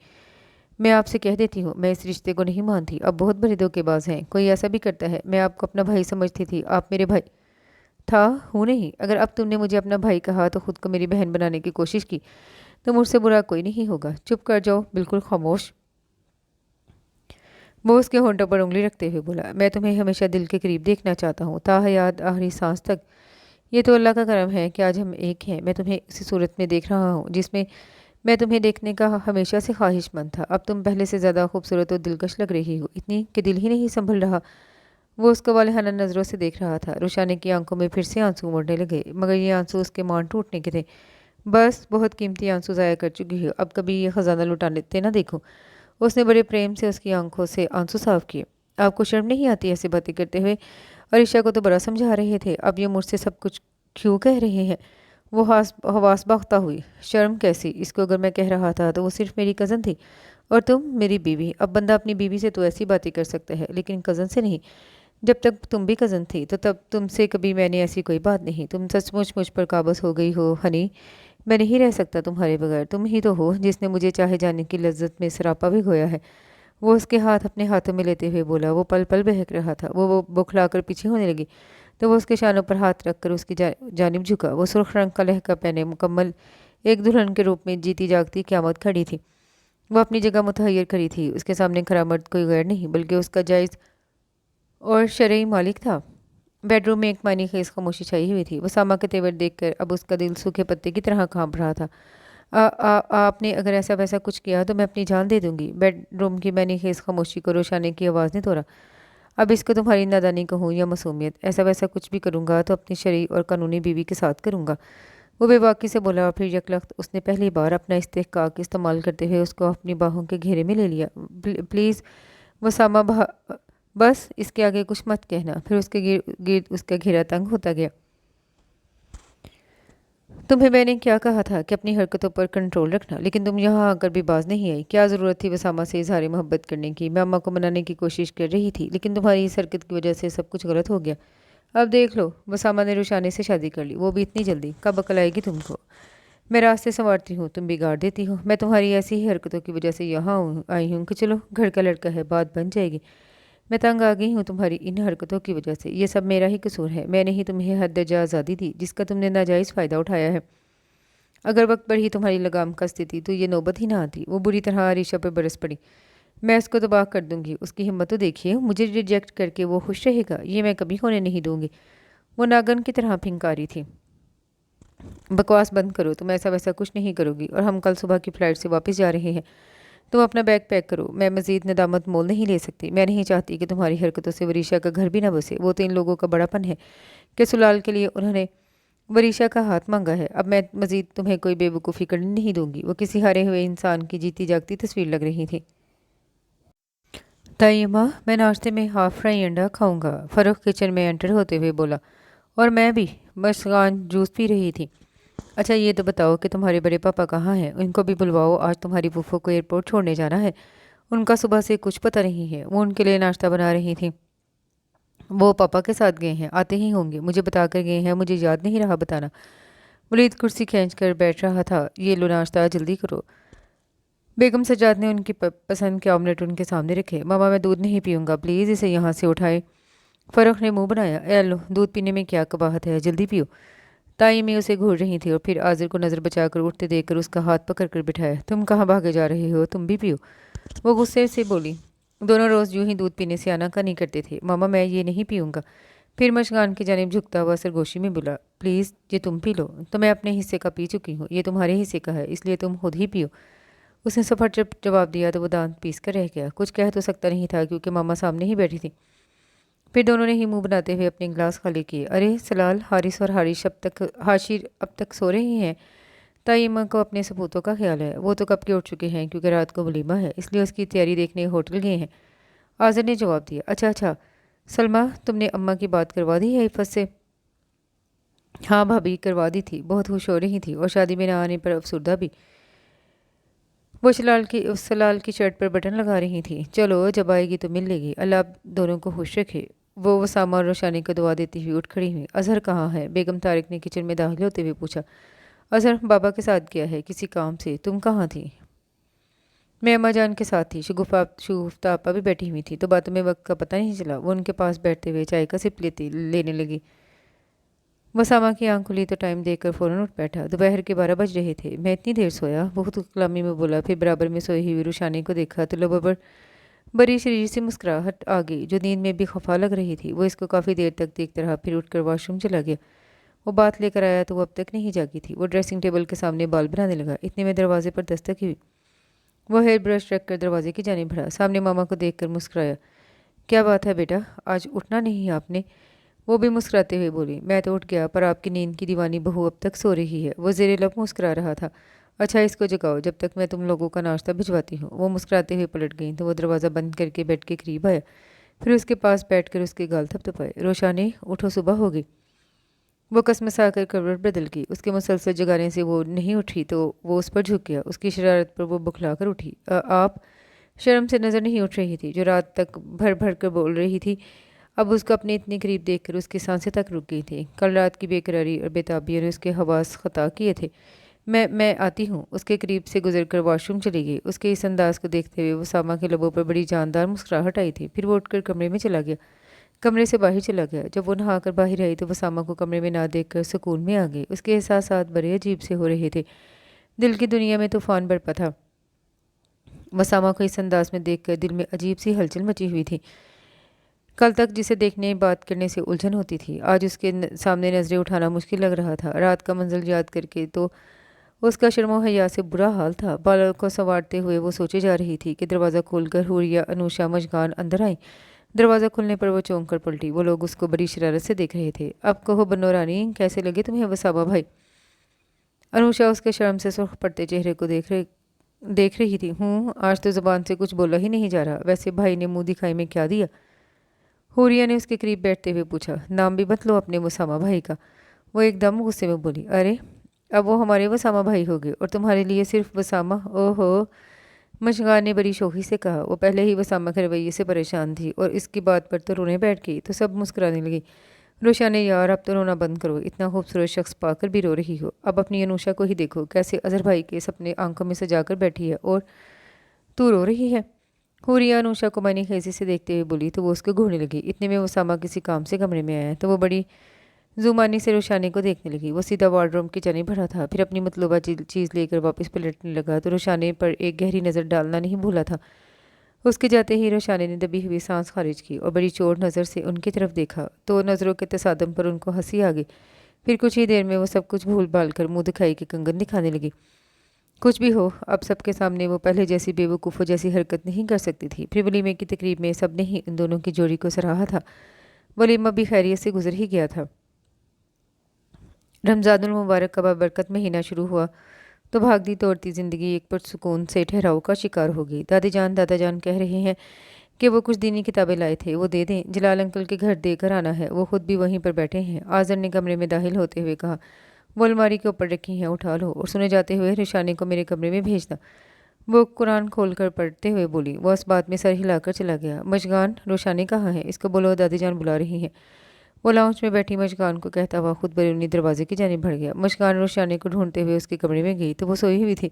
मैं आपसे कह देती हूँ, मैं इस रिश्ते को नहीं मानती। आप बहुत बड़े धोखेबाज हैं। कोई ऐसा भी करता है। मैं आपको अपना भाई समझती थी, आप मेरे भाई था, हूँ नहीं। अगर अब तुमने मुझे अपना भाई कहा तो खुद को मेरी बहन बनाने की कोशिश की तो मुझसे बुरा कोई नहीं होगा। चुप कर जाओ, बिल्कुल खामोश। वो उसके होंठों पर उंगली रखते हुए बोला, मैं तुम्हें हमेशा दिल के करीब देखना चाहता हूँ, ताहयात आखिरी सांस तक। ये तो अल्लाह का करम है कि आज हम एक हैं। मैं तुम्हें इसी सूरत में देख रहा हूँ जिसमें मैं तुम्हें देखने का हमेशा से ख्वाहिशमंद था। अब तुम पहले से ज़्यादा खूबसूरत और दिलकश लग रही हो, इतनी कि दिल ही नहीं संभल रहा। वो उसको वालेहाना नज़रों से देख रहा था। रुशाने की आंखों में फिर से आंसू उमड़ने लगे, मगर ये आंसू उसके मान टूटने के थे। बस, बहुत कीमती आंसू ज़ाया कर चुकी हो, अब कभी ये ख़जाना लुटा लेते ना देखो। उसने बड़े प्रेम से उसकी आंखों से आंसू साफ किए। आपको शर्म नहीं आती ऐसी बातें करते हुए? अरीशा को तो बड़ा समझा रहे थे, अब ये मुझसे सब कुछ क्यों कह रहे हैं? वो हवास बाख्ता हुई। शर्म कैसी? इसको अगर मैं कह रहा था तो वो सिर्फ मेरी कज़न थी और तुम मेरी बीवी। अब बंदा अपनी बीवी से तो ऐसी बातें कर सकता है, लेकिन कज़न से नहीं। जब तक तुम भी कज़न थी तो तब तुमसे कभी मैंने ऐसी कोई बात नहीं। तुम सचमुच मुझ पर काबज़ हो गई हो हनी। मैं नहीं रह सकता तुम्हारे बगैर। तुम ही तो हो जिसने मुझे चाहे जाने की लज्जत में सरापा भिगोया है। वो उसके हाथ अपने हाथों में लेते हुए बोला। वो पल पल बहक रहा था। वो बौखलाकर पीछे होने लगी तो वो उसके शानों पर हाथ रखकर उसकी जानिब झुका। वो सुर्ख रंग का लहका पहने मुकम्मल एक दुल्हन के रूप में जीती जागती क़यामत खड़ी थी। वो अपनी जगह मुतहैयर खड़ी थी। उसके सामने खड़ा मर्द कोई गैर नहीं बल्कि उसका जायज़ और शरई मालिक था। बेडरूम में एक मायने खेज खामोशी छाई हुई थी। वसामा के तेवर देखकर अब उसका दिल सूखे पत्ते की तरह कांप रहा था। आपने अगर ऐसा वैसा कुछ किया तो मैं अपनी जान दे दूंगी। बेडरूम की मैंने खेज खामोशी को रोशाने की आवाज़ ने तोड़ा। अब इसको तुम्हारी नादानी कहूँ या मासूमियत, ऐसा वैसा कुछ भी करूँगा तो अपनी शरई और कानूनी बीवी के साथ करूँगा। वो बेबाकी से बोला और फिर यकलख्त उसने पहली बार अपना इस्तेहकाक इस्तेमाल करते हुए उसको अपनी बाहों के घेरे में ले लिया। प्लीज़ वसामा, बस इसके आगे कुछ मत कहना। फिर उसके गिर्द उसका घेरा तंग होता गया। तुम्हें मैंने क्या कहा था कि अपनी हरकतों पर कंट्रोल रखना, लेकिन तुम यहाँ आकर भी बाज नहीं आई। क्या ज़रूरत थी वसामा से इजहार मोहब्बत करने की? मैं अम्मा को मनाने की कोशिश कर रही थी, लेकिन तुम्हारी इस हरकत की वजह से सब कुछ गलत हो गया। अब देख लो, वसामा ने रुशाने से शादी कर ली, वो भी इतनी जल्दी। कब अकल आएगी तुमको? मैं रास्ते संवारती हूँ, तुम बिगाड़ देती हो। मैं तुम्हारी ऐसी ही हरकतों की वजह से यहाँ आई हूँ कि चलो घर का लड़का है, बात बन जाएगी। मैं तंग आ गई हूँ तुम्हारी इन हरकतों की वजह से। ये सब मेरा ही कसूर है। मैंने ही तुम्हें हद दर्जा आज़ादी दी जिसका तुमने नाजायज़ फ़ायदा उठाया है। अगर वक्त पर ही तुम्हारी लगाम कसती थी तो ये नौबत ही ना आती। वो बुरी तरह आरिशा पर बरस पड़ी। मैं उसको तबाह कर दूंगी। उसकी हिम्मत तो देखिए, मुझे रिजेक्ट करके वो खुश रहेगा, ये मैं कभी होने नहीं दूंगी। वो नागन की तरह फिंकारी थी। बकवास बंद करो, तुम ऐसा वैसा कुछ नहीं करोगी और हम कल सुबह की फ़्लाइट से वापस जा रहे हैं। तुम अपना बैग पैक करो। मैं मज़ीद नदामत मोल नहीं ले सकती। मैं नहीं चाहती कि तुम्हारी हरकतों से वरीशा का घर भी ना बसे। वो तो इन लोगों का बड़ापन है कि सुलाल के लिए उन्होंने वरीशा का हाथ मांगा है। अब मैं मज़ीद तुम्हें कोई बेवकूफ़ी करने नहीं दूंगी। वो किसी हारे हुए इंसान की जीती जागती तस्वीर लग रही थी। ताइमा, मैं नाश्ते में हाफ फ्राई अंडा खाऊंगा, फ़रूख किचन में एंटर होते हुए बोला। और मैं भी। मस्कान जूस पी रही थी। अच्छा ये तो बताओ कि तुम्हारे बड़े पापा कहाँ हैं? उनको भी बुलवाओ, आज तुम्हारी फूफो को एयरपोर्ट छोड़ने जाना है। उनका सुबह से कुछ पता नहीं है। वो उनके लिए नाश्ता बना रही थी। वो पापा के साथ गए हैं, आते ही होंगे। मुझे बता कर गए हैं, मुझे याद नहीं रहा बताना। वलीद कुर्सी खींच कर बैठ रहा था। ये लो नाश्ता, जल्दी करो। बेगम सजाद ने उनकी पसंद के ऑमलेट उनके सामने रखे। मामा मैं दूध नहीं पीऊँगा, प्लीज़ इसे यहाँ से उठाए। फ़र्रुख ने मुंह बनाया। ए लो, दूध पीने में क्या कबाहत है, जल्दी पियो। ताई में उसे घूर रही थी और फिर आजिर को नज़र बचाकर उठते देखकर उसका हाथ पकड़ कर बिठाया। तुम कहाँ भागे जा रहे हो, तुम भी पियो। वो गुस्से से बोली। दोनों रोज़ यूं ही दूध पीने से आनाकानी करते थे। मामा मैं ये नहीं पीऊँगा। फिर मशगान की जानिब झुकता हुआ सरगोशी में बोला, प्लीज़ ये तुम पी लो। तो मैं अपने हिस्से का पी चुकी हूँ, ये तुम्हारे हिस्से का है, इसलिए तुम खुद ही पियो। उसने सफट जब जवाब दिया तो वो दांत पीस कर रह गया। कुछ कह तो सकता नहीं था क्योंकि मामा सामने ही बैठी थी। फिर दोनों ने ही मुंह बनाते हुए अपने गिलास खाली किए। अरे सलाल, हारिस और हाशिर अब तक सो रहे हैं। ताइमा को अपने सपूतों का ख्याल है। वो तो कब के उठ चुके हैं क्योंकि रात को वलीमा है, इसलिए उसकी तैयारी देखने होटल गए हैं। आज़र ने जवाब दिया। अच्छा अच्छा, सलमा तुमने अम्मा की बात करवा दी है इफ़त से? हाँ भाभी, करवा दी थी। बहुत खुश हो रही थी और शादी में ना आने पर अफसुर्दा भी। वो सलाल की शर्ट पर बटन लगा रही थी। चलो जब आएगी तो मिल लेगी। अल्लाह आप दोनों को खुश रखे। वो वसामा और रोशानी को दुआ देती हुई उठ खड़ी हुई। अजहर कहाँ है? बेगम तारिक ने किचन में दाखिल होते हुए पूछा। अजहर बाबा के साथ गया है किसी काम से। तुम कहाँ थी? मैं अम्मा जान के साथ थी। शगुफ्ता आपा भी बैठी हुई थी तो बातों में वक्त का पता नहीं चला। वो उनके पास बैठते हुए चाय का सिप लेने लगी। वसामा की आंख खुली तो टाइम देखकर फ़ौरन उठ बैठा। दोपहर के 12 बज रहे थे। मैं इतनी देर सोया, बहुत गुलामी में बोला। फिर बराबर में सोई हुई रुशानी को देखा तो लबों पर बड़ी शरीर से मुस्कुराहट आ गई, जो नींद में भी खफा लग रही थी। वो इसको काफ़ी देर तक देखता रहा, फिर उठकर वॉशरूम चला गया। वो बात लेकर आया तो वो अब तक नहीं जागी थी। वो ड्रेसिंग टेबल के सामने बाल बनाने लगा। इतने में दरवाजे पर दस्तक हुई। वो हेयर ब्रश रख कर दरवाजे की जाने बढ़ा। सामने मामा को देख कर मुस्कुराया। क्या बात है बेटा, आज उठना नहीं आपने? वो भी मुस्कुराते हुए बोली। मैं तो उठ गया, पर आपकी नींद की दीवानी बहू अब तक सो रही है। वो ज़ेरे लब मुस्कुरा रहा था। अच्छा, इसको जगाओ जब तक मैं तुम लोगों का नाश्ता भिजवाती हूँ। वो मुस्कुराते हुए पलट गई तो वो दरवाज़ा बंद करके बेड के करीब आया। फिर उसके पास बैठकर उसके गाल थपथपाए। रोशानी, उठो, सुबह हो गई। वो कसमसा कर करवट बदल गई। उसके मुसलसल जगाने से वो नहीं उठी तो वो उस पर झुक गया। उसकी शरारत पर वो बुखला कर उठी। आप? शर्म से नज़र नहीं उठ रही थी, जो रात तक भर भर कर बोल रही थी। अब उसको अपने इतने करीब देखकर उसकी सांसें तक रुक गई थी। कल रात की बेकरारी और बेताबियों ने उसके हवास खता किए थे। मैं आती हूँ। उसके करीब से गुजर कर वॉशरूम चली गई। उसके इस अंदाज को देखते हुए वो सामा के लबों पर बड़ी जानदार मुस्कुराहट आई थी। फिर वो उठकर कमरे में चला गया। कमरे से बाहर चला गया। जब वो नहाकर बाहर आई तो वो सामा को कमरे में ना देखकर सुकून में आ गई। उसके एहसास बड़े अजीब से हो रहे थे। दिल की दुनिया में तूफान बरपा था। वसामा को इस अंदाज में देखकर दिल में अजीब सी हलचल मची हुई थी। कल तक जिसे देखने बात करने से उलझन होती थी, आज उसके सामने नजरें उठाना मुश्किल लग रहा था। रात का मंजिल याद करके तो उसका शर्मो हया से बुरा हाल था। बालों को संवारते हुए वो सोचे जा रही थी कि दरवाज़ा खोलकर हुरिया, अनुषा, मशगान अंदर आई। दरवाज़ा खुलने पर वो चौंक कर पलटी। वो लोग उसको बड़ी शरारत से देख रहे थे। अब कहो बन्नो रानी, कैसे लगे तुम्हें वसामा भाई? अनुषा उसके शर्म से सुर्ख पड़ते चेहरे को देख रही थी। आज तो ज़ुबान से कुछ बोला ही नहीं जा रहा। वैसे भाई ने मुंह दिखाई में क्या दिया? हुरिया ने उसके करीब बैठते हुए पूछा। नाम भी मत लो अपने वसामा भाई का। वो एकदम गुस्से में बोली। अरे, अब वो हमारे वसामा भाई हो गए और तुम्हारे लिए सिर्फ वसामा? ओहो, मशगान ने बड़ी शोखी से कहा। वो पहले ही वसामा के रवैये से परेशान थी और इसकी बात पर तो रोने बैठ गई तो सब मुस्कुराने लगी। रोशाने, यार अब तो रोना बंद करो। इतना खूबसूरत शख्स पाकर भी रो रही हो। अब अपनी अनुषा को ही देखो, कैसे अजहर भाई के सपने आंखों में सजा कर बैठी है और तू रो रही है। हुरिया अनुषा को मैंने खेजी से देखते हुए बोली तो वो उसको घूरने लगी। इतने में वसामा किसी काम से कमरे में आया तो वो बड़ी जुमानी से रोशानी को देखने लगी। वो सीधा वार्डरोब की जाने बढ़ा था। फिर अपनी मतलूबा चीज़ लेकर वापस पलटने लगा तो रोशानी पर एक गहरी नज़र डालना नहीं भूला था। उसके जाते ही रोशानी ने दबी हुई सांस खारिज की और बड़ी चोट नज़र से उनकी तरफ देखा तो नज़रों के तसादम पर उनको हंसी आ गई। फिर कुछ ही देर में वो सब कुछ भूल भाल कर मुँह दिखाई के कंगन दिखाने लगी। कुछ भी हो, अब सबके सामने वो पहले जैसी बेवकूफ़ों जैसी हरकत नहीं कर सकती थी। फिर वलीमे की तकरीब में सब ने ही इन दोनों की जोड़ी को सराहा था। वलीमा भी खैरियत से गुजर ही गया था। रमज़ानुल मुबारक का बाबरकत महीना शुरू हुआ तो भागती दौड़ती ज़िंदगी एक पुरसुकून से ठहराव का शिकार हो गई। दादी जान दादा जान कह रहे हैं कि वो कुछ दीनी किताबें लाए थे, वो दे दें। जलाल अंकल के घर देकर आना है। वो खुद भी वहीं पर बैठे हैं। आज़र ने कमरे में दाखिल होते हुए कहा। वो अलमारी के ऊपर रखी हैं, उठा लो। और सुने जाते हुए रिशानी को मेरे कमरे में भेजना। वो कुरान खोलकर पढ़ते हुए बोली। वो उस बात में सर हिलाकर चला गया। मशगान, रोशानी कहाँ है? इसको बोलो दादी जान बुला रही हैं। वो लाउंज में बैठी मशगान को कहता हुआ खुद बैरूनी दरवाजे की जानिब बढ़ गया। मशगान रोशानी को ढूंढते हुए उसके कमरे में गई तो वो सोई हुई थी।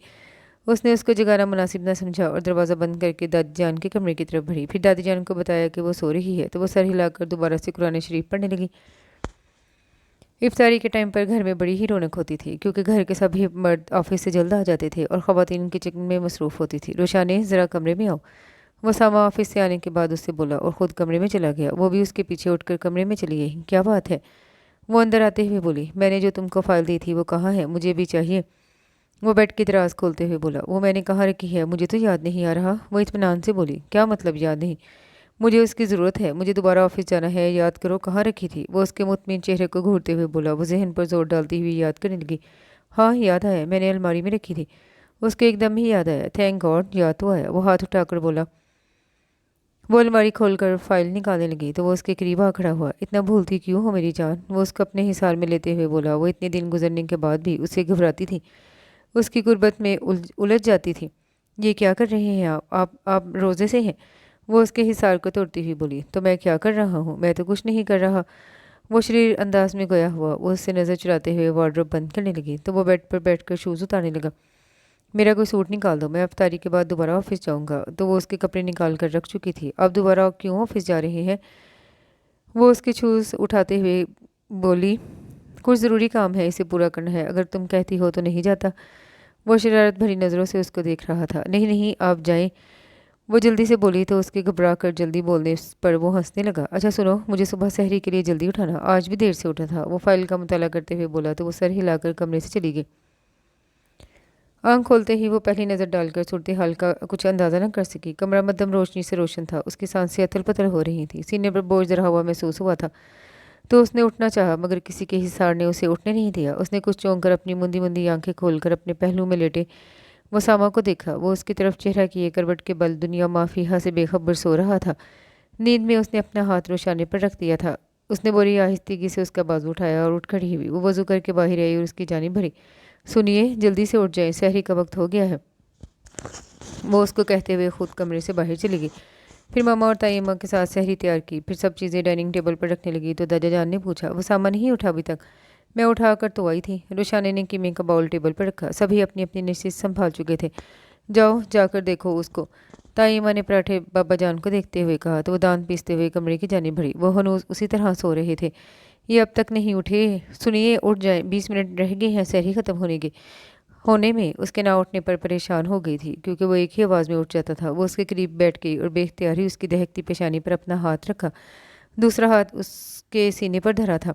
उसने उसको जगाना मुनासिब न समझा और दरवाज़ा बंद करके दादी जान के कमरे की तरफ बढ़ी। फिर दादी जान को बताया कि वो सो रही है तो वो सर हिलाकर दोबारा से कुरान शरीफ पढ़ने लगी। इफ्तारी के टाइम पर घर में बड़ी ही रौनक होती थी क्योंकि घर के सभी मर्द ऑफिस से जल्द आ जाते थे और ख़वातीन किचन में मसरूफ़ होती थी। रोशानी, ज़रा कमरे में आओ। वसामा ऑफिस से आने के बाद उससे बोला और ख़ुद कमरे में चला गया। वो भी उसके पीछे उठकर कमरे में चली गई। क्या बात है? वो अंदर आते हुए बोली। मैंने जो तुमको फ़ाइल दी थी वो कहाँ है? मुझे भी चाहिए। वो बेड की दराज खोलते हुए बोला। वो मैंने कहाँ रखी है? मुझे तो याद नहीं आ रहा। वो इत्मीनान से बोली। क्या मतलब याद नहीं? मुझे उसकी ज़रूरत है। मुझे दोबारा ऑफिस जाना है। याद करो कहाँ रखी थी। वो उसके मुतमिन चेहरे को घूरते हुए बोला। वो जहन पर जोर डालती हुई याद करने लगी। हाँ, याद आया, मैंने अलमारी में रखी थी। उसको एकदम ही याद आया। थैंक गॉड, याद तो आया। वो हाथ उठाकर बोला। वो अलमारी खोलकर फाइल निकालने लगी तो वो उसके करीब आ खड़ा हुआ। इतना भूलती क्यों हो मेरी जान? वो उसको अपने हिसार में लेते हुए बोला। वो इतने दिन गुजरने के बाद भी उससे घबराती थी, उसकी गुर्बत में उलझ जाती थी। ये क्या कर रहे हैं आप रोज़े से हैं? वो उसके हिसार को तोड़ती हुई बोली। तो मैं क्या कर रहा हूँ? मैं तो कुछ नहीं कर रहा। वो शरीर अंदाज में गोया हुआ। वो उससे नज़र चुराते हुए वार्डरोब बंद करने लगी तो वो बेड पर बैठकर शूज़ उतारने लगा। मेरा कोई सूट निकाल दो, मैं इफ्तारी के बाद दोबारा ऑफिस जाऊंगा। तो वो उसके कपड़े निकाल कर रख चुकी थी। अब दोबारा क्यों ऑफिस जा रहे हैं? वो उसके शूज़ उठाते हुए बोली। कुछ ज़रूरी काम है, इसे पूरा करना है। अगर तुम कहती हो तो नहीं जाता। वो शरारत भरी नज़रों से उसको देख रहा था। नहीं नहीं, आप जाएं। वो जल्दी से बोली तो उसके घबरा कर जल्दी बोलने पर वो हंसने लगा। अच्छा सुनो, मुझे सुबह सहरी के लिए जल्दी उठाना, आज भी देर से उठा था। वो फाइल का मुताला करते हुए बोला तो वो सर हिलाकर कमरे से चली गई। आंख खोलते ही वो पहली नज़र डालकर सूरत हाल का कुछ अंदाज़ा न कर सकी। कमरा मध्यम रोशनी से रोशन था। उसकी सांसें अतल पतल हो रही थी। सीने पर बोझ रहा हुआ महसूस हुआ था। तो उसने उठना चाहा, मगर किसी के हिसार ने उसे उठने नहीं दिया। उसने कुछ चौंक कर अपनी मुंदी मुंदी आंखें खोलकर अपने पहलू में लेटे वसामा को देखा। वो उसकी तरफ चेहरा किए करवट के बल दुनिया माफिया से बेखबर सो रहा था। नींद में उसने अपना हाथ रोशाने पर रख दिया था। उसने बोरी आहिस्तीगी से उसका बाजू उठाया और उठ खड़ी हुई। वो वजू करके बाहर आई और उसकी जानी भरी। सुनिए, जल्दी से उठ जाए, सहरी का वक्त हो गया है। वो उसको कहते हुए खुद कमरे से बाहर चली गई। फिर मामा और ताई अम्मा के साथ सहरी तैयार की। फिर सब चीज़ें डाइनिंग टेबल पर रखने लगी तो दादा जान ने पूछा, वो सामान नहीं उठा अभी तक? मैं उठा कर तो आई थी। रोशाने ने कीमे का बाउल टेबल पर रखा। सभी अपनी अपनी निश्चित संभाल चुके थे। जाओ जाकर देखो उसको। ताई अम्मा ने पराठे बाबा जान को देखते हुए कहा तो वो दांत पीसते हुए कमरे की जानी भरी। वो हनूज उसी तरह सो रहे थे। ये अब तक नहीं उठे। सुनिए, उठ जाए, 20 मिनट रह गए हैं सहरी खत्म होने में। उसके ना उठने पर परेशान हो गई थी, क्योंकि वो एक ही आवाज़ में उठ जाता था। वो उसके करीब बैठ गई और बेख्तियार ही उसकी दहकती पेशानी पर अपना हाथ रखा। दूसरा हाथ उसके सीने पर धरा था।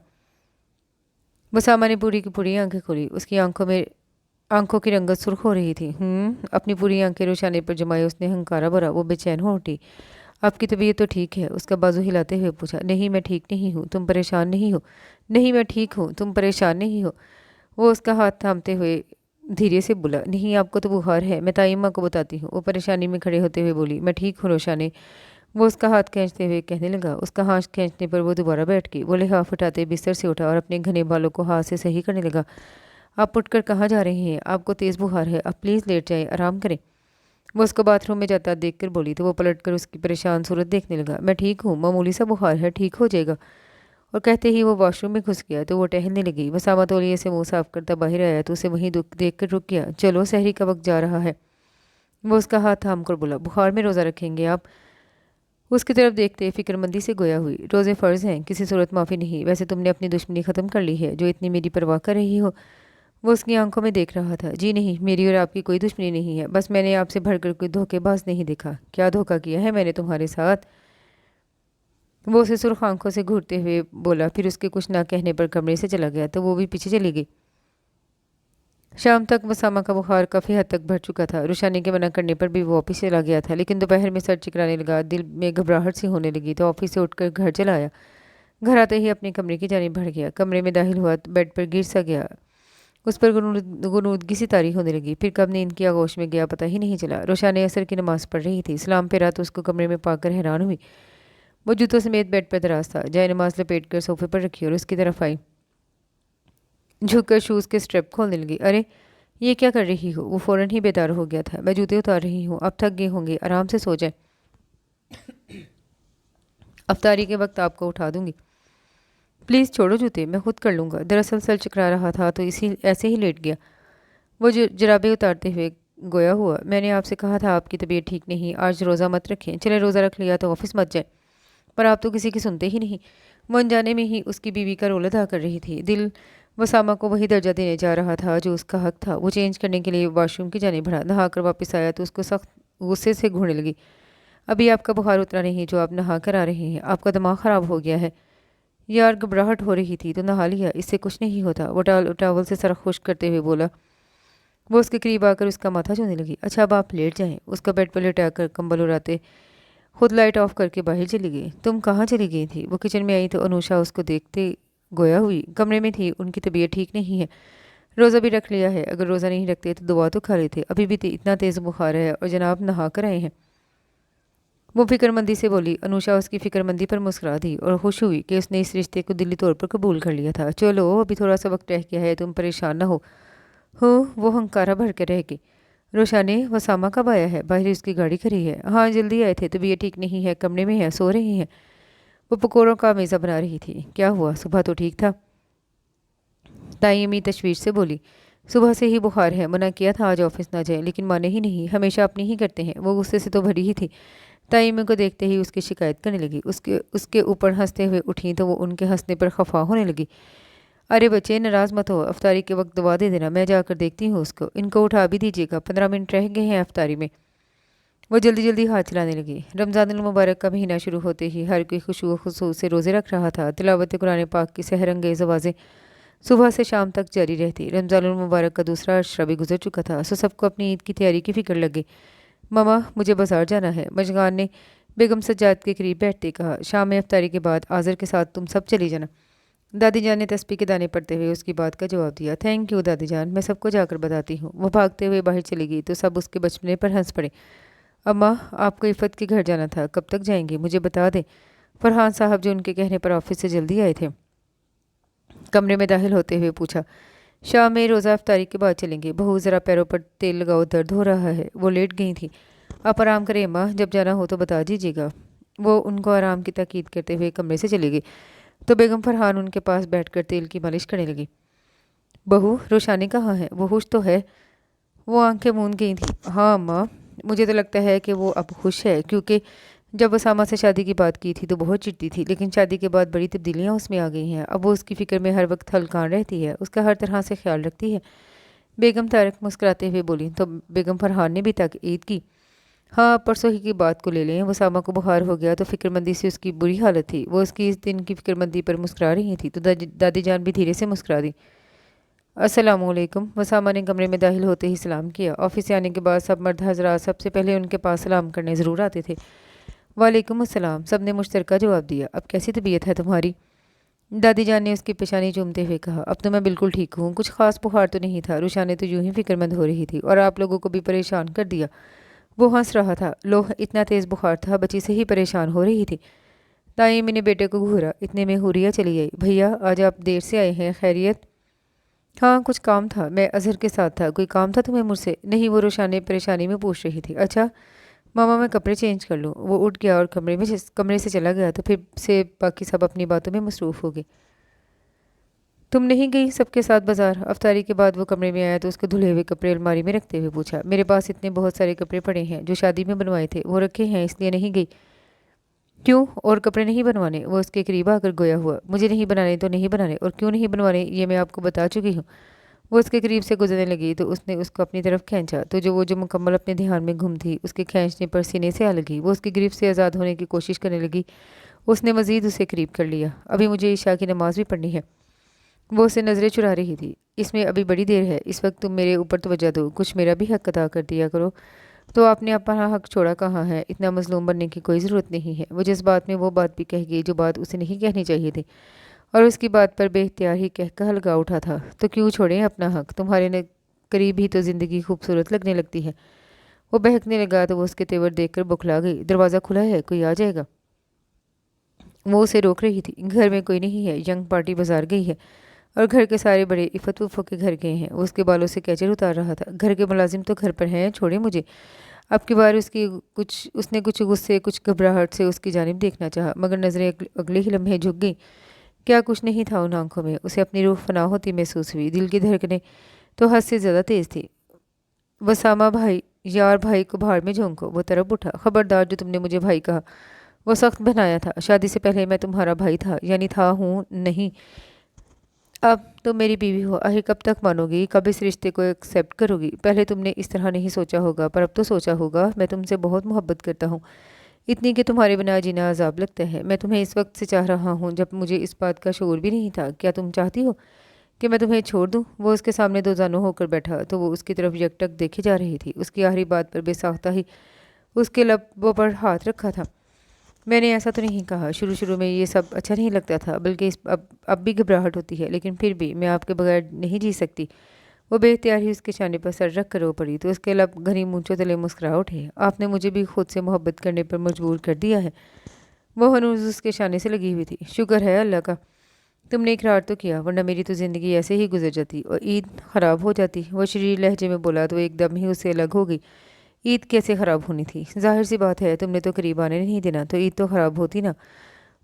वसामा ने पूरी की पूरी आंखें खोली। उसकी आंखों की रंगत सुर्ख हो रही थी। अपनी पूरी आंखें रोशाने पर जमाए उसने हंकारा भरा। वो बेचैन हो उठी। आपकी तबीयत तो ठीक है? उसका बाजू हिलाते हुए पूछा। नहीं, मैं ठीक नहीं हूँ। तुम परेशान नहीं हो? नहीं, मैं ठीक हूँ, तुम परेशान नहीं हो? वो उसका हाथ थामते हुए धीरे से बोला, नहीं, आपको तो बुखार है, मैं ताई अम्मा को बताती हूँ। वो परेशानी में खड़े होते हुए बोली, मैं ठीक हूँ रोशाने। वो उसका हाथ खींचते हुए कहने लगा। उसका हाथ खींचने पर वो दोबारा बैठ गई। वो लिहाफ उठाते बिस्तर से उठा और अपने घने बालों को हाथ से सही करने लगा। आप उठकर कहाँ जा रहे हैं? आपको तेज़ बुखार है, आप प्लीज़ लेट जाएं, आराम करें। वो उसको बाथरूम में जाता देख कर बोली तो वो पलट कर उसकी परेशान सूरत देखने लगा। मैं ठीक हूँ, मामूली सा बुखार है, ठीक हो जाएगा। और कहते ही वो वॉशरूम में घुस गया तो वो टहलने लगी। वसामा तौलिए से मुंह साफ करता बाहर आया तो उसे वहीं देख कर रुक गया। चलो, सहरी का वक्त जा रहा है। वो उसका हाथ थाम कर बोला, बुखार में रोज़ा रखेंगे आप? उसकी तरफ देखते फिक्रमंदी से गोया हुई। रोज़े फ़र्ज़ हैं, किसी सूरत माफ़ी नहीं। वैसे तुमने अपनी दुश्मनी ख़त्म कर ली है जो इतनी मेरी परवाह कर रही हो। वो उसकी आंखों में देख रहा था। जी नहीं, मेरी और आपकी कोई दुश्मनी नहीं है। बस मैंने आपसे भरकर कोई धोखेबाज नहीं देखा। क्या धोखा किया है मैंने तुम्हारे साथ? वो उसे सुर्ख आंखों से घूरते हुए बोला। फिर उसके कुछ ना कहने पर कमरे से चला गया तो वो भी पीछे चली गई। शाम तक वसामा का बुखार काफ़ी हद तक बढ़ चुका था। रुशानी के मना करने पर भी वो ऑफिस चला गया था, लेकिन दोपहर में सर चिकराने लगा, दिल में घबराहट सी होने लगी तो ऑफिस से उठकर घर चला आया। घर आते ही अपने कमरे की जानिब बढ़ गया। कमरे में दाखिल हुआ तो बेड पर गिर सा गया। उस पर गुनूदगी सी तारी होने लगी। फिर कब नींद की आगोश में गया पता ही नहीं चला। रोशानी असर की नमाज़ पढ़ रही थी। सलाम पे रात उसको कमरे में पाकर हैरान हुई। वो जूतों समेत बेड पर दराज था। जय नमाज लपेट कर सोफे पर रखी और उसकी तरफ आई। झुककर शूज़ के स्ट्रेप खोलने लगी। अरे, ये क्या कर रही हो? वो फ़ौरन ही बेदार हो गया था। मैं जूते उतार रही हूँ, अब थक गए होंगे, आराम से सो जाए। अफ्तारी के वक्त आपको उठा दूंगी। प्लीज़ छोड़ो जूते, मैं खुद कर लूँगा। दरअसल सर चकरा रहा था तो इसी ऐसे ही लेट गया। वो जराबे उतारते हुए गोया हुआ। मैंने आपसे कहा था आपकी तबीयत ठीक नहीं, आज रोज़ा मत रखें। चले, रोज़ा रख लिया तो ऑफिस मत जाए, पर आप तो किसी की सुनते ही नहीं। वो अनजाने में ही उसकी बीवी का रोल अदा कर रही थी। दिल वसामा को वही दर्जा देने जा रहा था जो उसका हक था। वो चेंज करने के लिए वॉशरूम की जाने बढ़ा। नहाकर वापस आया तो उसको सख्त गुस्से से घूरने लगी। अभी आपका बुखार उतरा नहीं जो आप नहा कर आ रहे हैं? आपका दिमाग ख़राब हो गया है? यार, घबराहट हो रही थी तो नहा लिया, इससे कुछ नहीं होता। वो टावल से सर खुश्क करते हुए बोला। वो उसके करीब आकर उसका माथा छूने लगी। अच्छा, अब आप लेट जाएं। उसका बेड पर लेटाकर कंबल उड़ाते खुद लाइट ऑफ करके बाहर चली गई। तुम कहाँ चली गई थी? वो किचन में आई तो अनुषा उसको देखते गोया हुई। कमरे में थी। उनकी तबीयत ठीक नहीं है। रोज़ा भी रख लिया है। अगर रोज़ा नहीं रखते तो दुआ तो खा लेते। अभी भी इतना तेज़ बुखार है और जनाब नहा कर आए हैं। वो फिक्रमंदी से बोली। अनुषा उसकी फिक्रमंदी पर मुस्कुरा दी और खुश हुई कि उसने इस रिश्ते को दिली तौर पर कबूल कर लिया था। चलो, अभी थोड़ा सा वक्त रह गया है, तुम परेशान ना हो। वो हंकारा भर के रह गई। रोशानी, वसामा कब आया है? बाहर उसकी गाड़ी खड़ी है। हाँ, जल्दी आए थे। तबीयत ठीक नहीं है, कमरे में है, सो रही हैं। वो पकौड़ों का मेज़ा बना रही थी। क्या हुआ, सुबह तो ठीक था? ताई अम्मी तशवीश से बोली। सुबह से ही बुखार है, मना किया था आज ऑफिस ना जाए, लेकिन माने ही नहीं, हमेशा अपनी ही करते हैं। वो गुस्से से तो भरी ही थी। ताई अम्मी को देखते ही उसकी शिकायत करने लगी। उसके ऊपर हंसते हुए उठी तो वो उनके हंसने पर खफा होने लगी। अरे बच्चे नाराज़ मत हो, अफ्तारी के वक्त दुआ दे देना, मैं जाकर देखती हूँ उसको। इनको उठा भी दीजिएगा, 15 मिनट रह गए हैं अफ्तारी में। वो जल्दी जल्दी हाथ चलाने लगी। रमज़ानुल मुबारक का महीना शुरू होते ही हर कोई खुशू व खुशू से रोज़े रख रहा था। तिलावत कुरान पाक की सहरंगेज़ आवाज़ें सुबह से शाम तक जारी रहती। रमज़ानुल मुबारक का दूसरा अशरा भी गुजर चुका था, सो सबको अपनी ईद की तैयारी की फिक्र लग गई। मामा, मुझे बाजार जाना है, मजगान ने बेगम सज्जाद के करीब बैठते कहा। शाम में अफ्तारी के बाद आज़र के साथ तुम सब चली जाना। दादी जान ने तस्बीह के दाने पड़ते हुए उसकी बात का जवाब दिया। थैंक यू दादी जान, मैं सबको जाकर बताती हूँ। वो भागते हुए बाहर चली गई तो सब उसके बचपने पर हंस पड़े। अम्मा, आपको इफ़त के घर जाना था, कब तक जाएंगी, मुझे बता दें। फरहान साहब, जो उनके कहने पर ऑफिस से जल्दी आए थे, कमरे में दाखिल होते हुए पूछा। शाम में रोज़ा अफ्तारी के बाद चलेंगे। बहू, ज़रा पैरों पर तेल लगाओ, दर्द हो रहा है। वो लेट गई थी। आप आराम करें अम्मा, जब जाना हो तो बता दीजिएगा। वो उनको आराम की ताकीद करते हुए कमरे से चली गई तो बेगम फरहान उनके पास बैठकर तेल की मालिश करने लगी। बहू, रोशानी कहाँ है, वो खुश तो है? वो आंखें मूंद गई थी। हाँ अम्मा, मुझे तो लगता है कि वो अब खुश है, क्योंकि जब उसामा से शादी की बात की थी तो बहुत चिढ़ती थी, लेकिन शादी के बाद बड़ी तब्दीलियां उसमें आ गई हैं। अब वो उसकी फ़िक्र में हर वक्त हलकान रहती है, उसका हर तरह से ख्याल रखती है। बेगम तारक मुस्कुराते हुए बोली। तो बेगम फरहान ने भी तक ईद की? हाँ, परसों ही की बात को ले लें। वसामा को बुखार हो गया तो फिक्रमंदी से उसकी बुरी हालत थी। वो उसकी इस दिन की फिक्रमंदी पर मुस्कुरा रही थी तो दादी जान भी धीरे से मुस्कुरा दी। अस्सलामुअलैकुम। वसामा ने कमरे में दाखिल होते ही सलाम किया। ऑफिस से आने के बाद सब मर्द हजरात सबसे पहले उनके पास सलाम करने ज़रूर आते थे। वालेकुम अस्सलाम, सब ने मुश्तरका जवाब दिया। अब कैसी तबीयत है तुम्हारी? दादी जान ने उसकी पेशानी चूमते हुए कहा। अब तो मैं बिल्कुल ठीक हूँ, कुछ खास बुखार तो नहीं था। रुशा ने तो यूं ही फिक्रमंद हो रही थी और आप लोगों को भी परेशान कर दिया। वो हंस रहा था। लोह, इतना तेज़ बुखार था, बच्ची से ही परेशान हो रही थी। ताई मैंने बेटे को घूरा, इतने में हुरिया चली आई। भैया, आज आप देर से आए हैं, खैरियत? हाँ, कुछ काम था, मैं अजहर के साथ था। कोई काम था तुम्हें मुझसे? नहीं, वो रोशानी परेशानी में पूछ रही थी। अच्छा मामा, मैं कपड़े चेंज कर लूँ। वो उठ गया और कमरे से चला गया तो फिर से बाकी सब अपनी बातों में मसरूफ़ हो गए। तुम नहीं गई सबके साथ बाजार? अफ्तारी के बाद वो कमरे में आया तो उसके धुले हुए कपड़े अलमारी में रखते हुए पूछा। मेरे पास इतने बहुत सारे कपड़े पड़े हैं जो शादी में बनवाए थे, वो रखे हैं, इसलिए नहीं गई। क्यों, और कपड़े नहीं बनवाने? वो उसके करीब आकर गोया हुआ। मुझे नहीं बनाने तो नहीं बनाने, और क्यों नहीं बनवाने ये मैं आपको बता चुकी हूँ। वो उसके करीब से गुजरने लगी तो उसने उसको अपनी तरफ खींचा तो जो मुकम्मल अपने ध्यान में गुम थी, उसके खींचने पर सीने से आ लगी। वो उसकी गिरफ्त से आज़ाद होने की कोशिश करने लगी। उसने मज़ीद उसे करीब कर लिया। अभी मुझे ईशा की नमाज भी पढ़नी है। वो उसे नज़रें चुरा रही थी। इसमें अभी बड़ी देर है, इस वक्त तुम मेरे ऊपर तवज्जो दो, कुछ मेरा भी हक अदा कर दिया करो। तो आपने अपना हक छोड़ा कहाँ है? इतना मजलूम बनने की कोई ज़रूरत नहीं है। वो जिस बात में वो बात भी कह गई जो बात उसे नहीं कहनी चाहिए थी, और उसकी बात पर बेख्तियार ही कह लगा उठा था। तो क्यों छोड़ें अपना हक? तुम्हारे करीब ही तो ज़िंदगी खूबसूरत लगने लगती है। वो बहकने लगा तो वो उसके तेवर देखकर बुखला गई। दरवाज़ा खुला है, कोई आ जाएगा। वो उसे रोक रही थी। घर में कोई नहीं है, यंग पार्टी बाजार गई है और घर के सारे बड़े इफ़त उफ़ो के घर गए हैं। वो उसके बालों से कैचर उतार रहा था। घर के मुलाजिम तो घर पर हैं, छोड़े मुझे। अब की बार उसने कुछ गुस्से कुछ घबराहट से उसकी जानिब देखना चाहा, मगर नज़रें अगले ही लम्हे झुक गई। क्या कुछ नहीं था उन आंखों में? उसे अपनी रूह फना होती महसूस हुई। दिल की धड़कनें तो हद से ज़्यादा तेज़ थी। वसामा भाई, यार भाई को भाड़ में झोंको। वो तरफ उठा। खबरदार, जो तुमने मुझे भाई कहा वो सख्त बनाया था। शादी से पहले मैं तुम्हारा भाई था, यानी था, हूँ नहीं। अब तुम मेरी बीवी हो, आखिर कब तक मानोगी, कब इस रिश्ते को एक्सेप्ट करोगी? पहले तुमने इस तरह नहीं सोचा होगा, पर अब तो सोचा होगा। मैं तुमसे बहुत मोहब्बत करता हूँ, इतनी कि तुम्हारे बिना जीना अजाब लगता है। मैं तुम्हें इस वक्त से चाह रहा हूँ जब मुझे इस बात का शऊर भी नहीं था। क्या तुम चाहती हो कि मैं तुम्हें छोड़ दूँ? वो उसके सामने दो जानू होकर बैठा तो वो उसकी तरफ यकटक देखे जा रही थी। उसकी आखिरी बात पर बेसाख्ता ही उसके लबों पर हाथ रखा था। मैंने ऐसा तो नहीं कहा, शुरू शुरू में ये सब अच्छा नहीं लगता था, बल्कि अब भी घबराहट होती है, लेकिन फिर भी मैं आपके बगैर नहीं जी सकती। वो बेख्तियार ही उसके शाने पर सर रख कर रो पड़ी तो उसके लब घनी मूंछों तले मुस्कुरा उठे। आपने मुझे भी खुद से मोहब्बत करने पर मजबूर कर दिया है। वो हनूज उसके शाने से लगी हुई थी। शुक्र है अल्लाह का, तुमने इकरार तो किया, वरना मेरी तो ज़िंदगी ऐसे ही गुजर जाती और ईद ख़राब हो जाती। वो शरीर लहजे में बोला तो एकदम ही उससे अलग हो गई। ईद कैसे ख़राब होनी थी? जाहिर सी बात है, तुमने तो करीब आने नहीं देना, तो ईद तो ख़राब होती ना।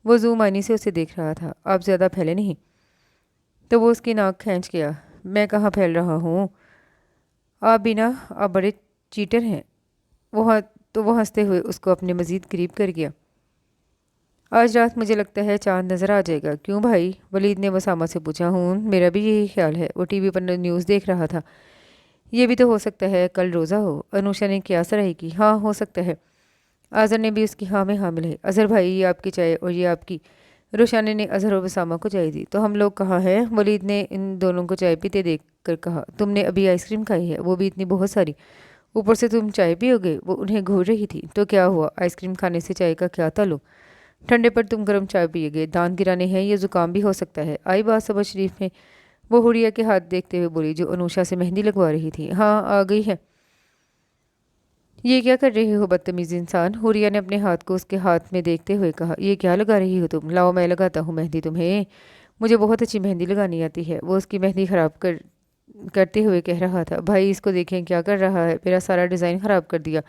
वो जूम आईनी से उसे देख रहा था। आप ज़्यादा फैले नहीं। तो वो उसकी नाक खींच गया। मैं कहाँ फैल रहा हूँ? आप भी ना, आप बड़े चीटर हैं। वो हंसते हुए उसको अपने मज़ीद करीब कर गया। آج رات مجھے لگتا ہے چاند نظر آ جائے گا۔ کیوں بھائی؟ ولید نے وسامہ سے پوچھا۔ میرا بھی یہی خیال ہے۔ وہ ٹی وی پر نیوز دیکھ رہا تھا۔ یہ بھی تو ہو سکتا ہے کل روزہ ہو، انوشا نے قیاس رائے کی۔ ہاں ہو سکتا ہے۔ اظہر نے بھی اس کی ہاں میں ہاں ملے۔ اظہر بھائی یہ آپ کی چائے اور یہ آپ کی۔ روشانی نے اظہر اور وسامہ کو چائے دی۔ تو ہم لوگ کہاں ہیں؟ ولید نے ان دونوں کو چائے پیتے دیکھ کر کہا۔ تم نے ابھی آئس کریم کھائی ہے، وہ بھی اتنی بہت ساری، اوپر سے تم چائے پیو گے؟ وہ انہیں گھور رہی تھی۔ تو کیا ہوا؟ آئس کریم کھانے سے چائے کا کیا تعلق؟ ٹھنڈے پر تم گرم چائے پیے گے، دانت گرانے ہیں، یہ زکام بھی ہو سکتا ہے۔ آئی بات سبز شریف میں؟ وہ حوریہ کے ہاتھ دیکھتے ہوئے بولی جو انوشا سے مہندی لگوا رہی تھی۔ ہاں آ گئی ہے۔ یہ کیا کر رہے ہو بدتمیز انسان؟ حوریہ نے اپنے ہاتھ کو اس کے ہاتھ میں دیکھتے ہوئے کہا۔ یہ کیا لگا رہی ہو تم؟ لاؤ میں لگاتا ہوں مہندی تمہیں، مجھے بہت اچھی مہندی لگانی آتی ہے۔ وہ اس کی مہندی خراب کرتے ہوئے کہہ رہا تھا۔ بھائی اس کو دیکھیں کیا کر رہا ہے، میرا سارا ڈیزائن خراب کر دیا۔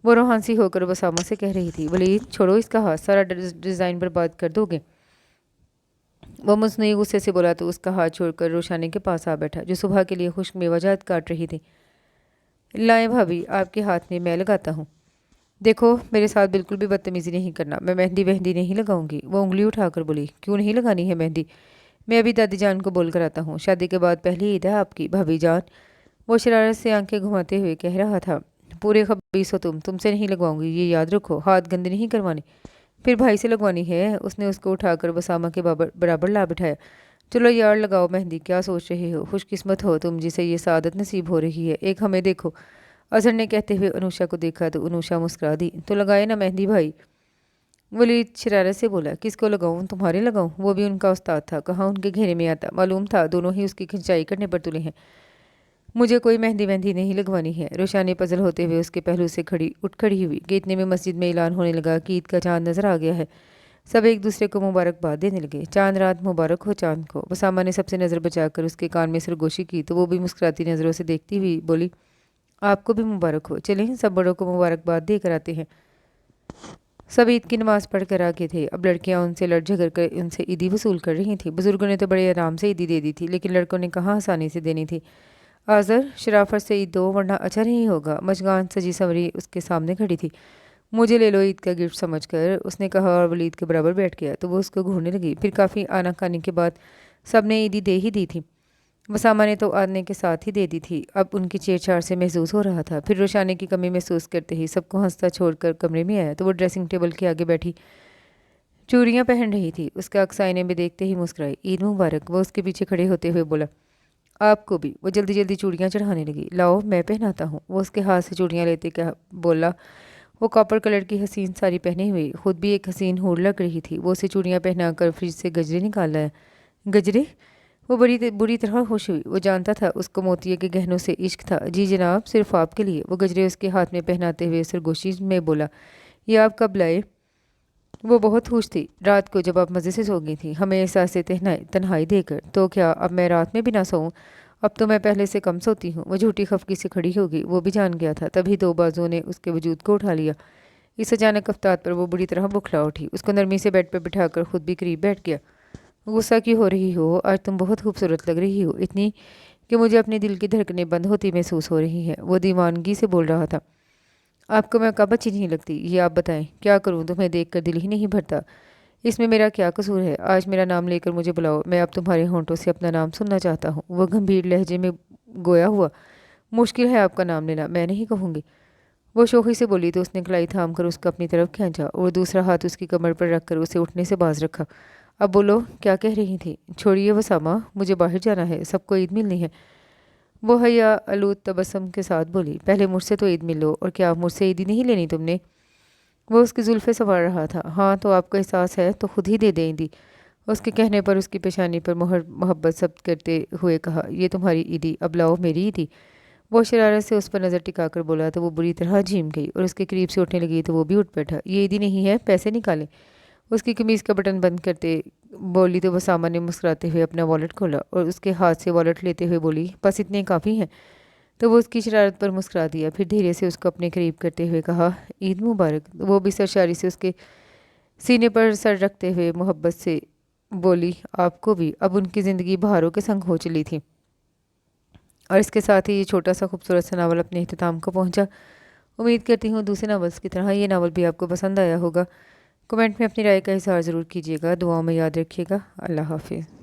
وہ روحانسی ہو کر وسامہ سے کہہ رہی تھی۔ ولید چھوڑو اس کا ہاتھ، سارا ڈیزائن برباد کر دو گے۔ وہ مصنوعی غصے سے بولا تو اس کا ہاتھ چھوڑ کر روشانی کے پاس آ بیٹھا جو صبح کے لیے خشک میوہ جات کاٹ رہی تھی۔ لائیں بھابھی آپ کے ہاتھ میں لگاتا ہوں۔ دیکھو میرے ساتھ بالکل بھی بدتمیزی نہیں کرنا، میں مہندی نہیں لگاؤں گی۔ وہ انگلی اٹھا کر بولی۔ کیوں نہیں لگانی ہے مہندی؟ میں ابھی دادی جان کو بول کر آتا ہوں، شادی کے بعد پہلی عید ہے آپ کی بھابھی جان۔ وہ شرارت سے آنکھیں گھماتے ہوئے کہہ رہا تھا۔ پورے خبیث ہو تم سے نہیں لگواؤں گی، یہ یاد رکھو، ہاتھ گندے نہیں کروانے۔ پھر بھائی سے لگوانی ہے۔ اس نے اس کو اٹھا کر وسامہ کے برابر لا بٹھایا۔ چلو یار لگاؤ مہندی، کیا سوچ رہے ہو؟ خوش قسمت ہو تم جسے یہ سعادت نصیب ہو رہی ہے، ایک ہمیں دیکھو۔ اظہر نے کہتے ہوئے انوشا کو دیکھا تو انوشا مسکرا دی۔ تو لگائے نا مہندی بھائی۔ ولید شرارت سے بولا۔ کس کو لگاؤں؟ تمہارے لگاؤں؟ وہ بھی ان کا استاد تھا، کہاں ان کے گھیرے میں آتا، معلوم تھا دونوں ہی اس کی کھنچائی کرنے پر تلے ہیں۔ مجھے کوئی مہندی نہیں لگوانی ہے۔ روشانی پزل ہوتے ہوئے اس کے پہلو سے اٹھ کھڑی ہوئی کہ اتنے میں مسجد میں اعلان ہونے لگا کہ عید کا چاند نظر آ گیا ہے۔ سب ایک دوسرے کو مبارکباد دینے لگے۔ چاند رات مبارک ہو چاند کو۔ وسامہ نے سب سے نظر بچا کر اس کے کان میں سرگوشی کی تو وہ بھی مسکراتی نظروں سے دیکھتی ہوئی بولی آپ کو بھی مبارک ہو، چلیں سب بڑوں کو مبارکباد دے کر آتے ہیں۔ سب عید کی نماز پڑھ کر آگے تھے۔ اب لڑکیاں ان سے لڑ جھگڑ کر ان سے عیدی وصول کر رہی تھیں۔ بزرگوں نے تو بڑے آرام سے عیدی دے دی تھی، لیکن لڑکوں نے کہاں آسانی سے دینی تھی۔ آذر شرافت سے عید دو ورنہ اچھا نہیں ہوگا۔ مشگان سجی سنوری اس کے سامنے کھڑی تھی۔ مجھے لے لو عید کا گفٹ سمجھ کر، اس نے کہا اور ولید کے برابر بیٹھ گیا تو وہ اس کو گھورنے لگی۔ پھر کافی آناکانی کے بعد سب نے عیدی دے ہی دی تھی۔ وسامہ نے تو آدھنے کے ساتھ ہی دے دی تھی۔ اب ان کی چیڑ چھاڑ سے محظوظ ہو رہا تھا۔ پھر روشانی کی کمی محسوس کرتے ہی سب کو ہنستا چھوڑ کر کمرے میں آیا تو وہ ڈریسنگ ٹیبل کے آگے بیٹھی چوڑیاں پہن رہی تھی۔ اس کا عکس آئینے میں دیکھتے ہی مسکرائی۔ عید مبارک۔ وہ اس کے پیچھے کھڑے ہوتے ہوئے بولا آپ کو بھی۔ وہ جلدی جلدی چوڑیاں چڑھانے لگی۔ لاؤ میں پہناتا ہوں۔ وہ اس کے ہاتھ سے چوڑیاں لیتے بولا۔ وہ کاپر کلر کی حسین ساری پہنے ہوئے خود بھی ایک حسین ہور لگ رہی تھی۔ وہ اسے چوڑیاں پہنا کر فریج سے گجرے نکال لایا۔ گجرے؟ وہ بری طرح خوش ہوئی۔ وہ جانتا تھا اس کو موتیے کے گہنوں سے عشق تھا۔ جی جناب، صرف آپ کے لیے۔ وہ گجرے اس کے ہاتھ میں پہناتے ہوئے سرگوشی میں بولا یہ آپ کب لائے؟ وہ بہت خوش تھی رات کو جب آپ مزے سے سو گئی تھی ہمیں احساس تنہائی دے کر۔ تو کیا اب میں رات میں بھی نہ سوؤں؟ اب تو میں پہلے سے کم سوتی ہوں۔ وہ جھوٹی خفگی سے کھڑی ہوگی۔ وہ بھی جان گیا تھا۔ تبھی دو بازوؤں نے اس کے وجود کو اٹھا لیا۔ اس اچانک افتاد پر وہ بری طرح بکھلا اٹھی۔ اس کو نرمی سے بیڈ پہ بٹھا کر خود بھی قریب بیٹھ گیا۔ غصہ کیوں ہو رہی ہو؟ آج تم بہت خوبصورت لگ رہی ہو، اتنی کہ مجھے اپنے دل کی دھڑکنیں بند ہوتی محسوس ہو رہی ہیں۔ وہ دیوانگی سے بول رہا تھا۔ آپ کو میں کب اچھی نہیں لگتی یہ آپ بتائیں؟ کیا کروں، تمہیں دیکھ کر دل ہی نہیں بھرتا۔ اس میں میرا کیا قصور ہے؟ آج میرا نام لے کر مجھے بلاؤ، میں اب تمہارے ہونٹوں سے اپنا نام سننا چاہتا ہوں۔ وہ گمبھیر لہجے میں گویا ہوا۔ مشکل ہے آپ کا نام لینا، میں نہیں کہوں گی۔ وہ شوخی سے بولی تو اس نے کلائی تھام کر اس کو اپنی طرف کھینچا اور دوسرا ہاتھ اس کی کمر پر رکھ کر اسے اٹھنے سے باز رکھا۔ اب بولو کیا کہہ رہی تھی؟ چھوڑیے وسامہ، مجھے باہر جانا ہے، سب کو عید ملنی ہے۔ وہ حیا آلود تبسم کے ساتھ بولی۔ پہلے مجھ سے تو عید مل لو۔ اور کیا مجھ سے عیدی نہیں لینی تم نے؟ وہ اس کی زلفیں سنوار رہا تھا۔ ہاں تو آپ کو احساس ہے تو خود ہی دے دیں عیدی۔ اس کے کہنے پر اس کی پیشانی پر مہر محبت ثبت کرتے ہوئے کہا یہ تمہاری عیدی، اب لاؤ میری عیدی۔ وہ شرارت سے اس پر نظر ٹکا کر بولا تو وہ بری طرح جھیم گئی اور اس کے قریب سے اٹھنے لگی تو وہ بھی اٹھ بیٹھا۔ یہ عیدی نہیں ہے، پیسے نکالیں۔ اس کی قمیض کا بٹن بند کرتے بولی تو وسامہ نے مسکراتے ہوئے اپنا والیٹ کھولا اور اس کے ہاتھ سے والیٹ لیتے ہوئے بولی بس اتنے کافی ہیں۔ تو وہ اس کی شرارت پر مسکرا دیا، پھر دھیرے سے اس کو اپنے قریب کرتے ہوئے کہا عید مبارک۔ وہ بھی سرشاری سے اس کے سینے پر سر رکھتے ہوئے محبت سے بولی آپ کو بھی۔ اب ان کی زندگی بہاروں کے سنگ ہو چلی تھی۔ اور اس کے ساتھ ہی یہ چھوٹا سا خوبصورت سا ناول اپنے اختتام کو پہنچا۔ امید کرتی ہوں دوسرے ناولز کی طرح یہ ناول بھی آپ کو پسند آیا ہوگا۔ کمنٹ میں اپنی رائے کا اظہار ضرور کیجیے گا، دعاؤں میں یاد رکھیے گا۔ اللہ حافظ۔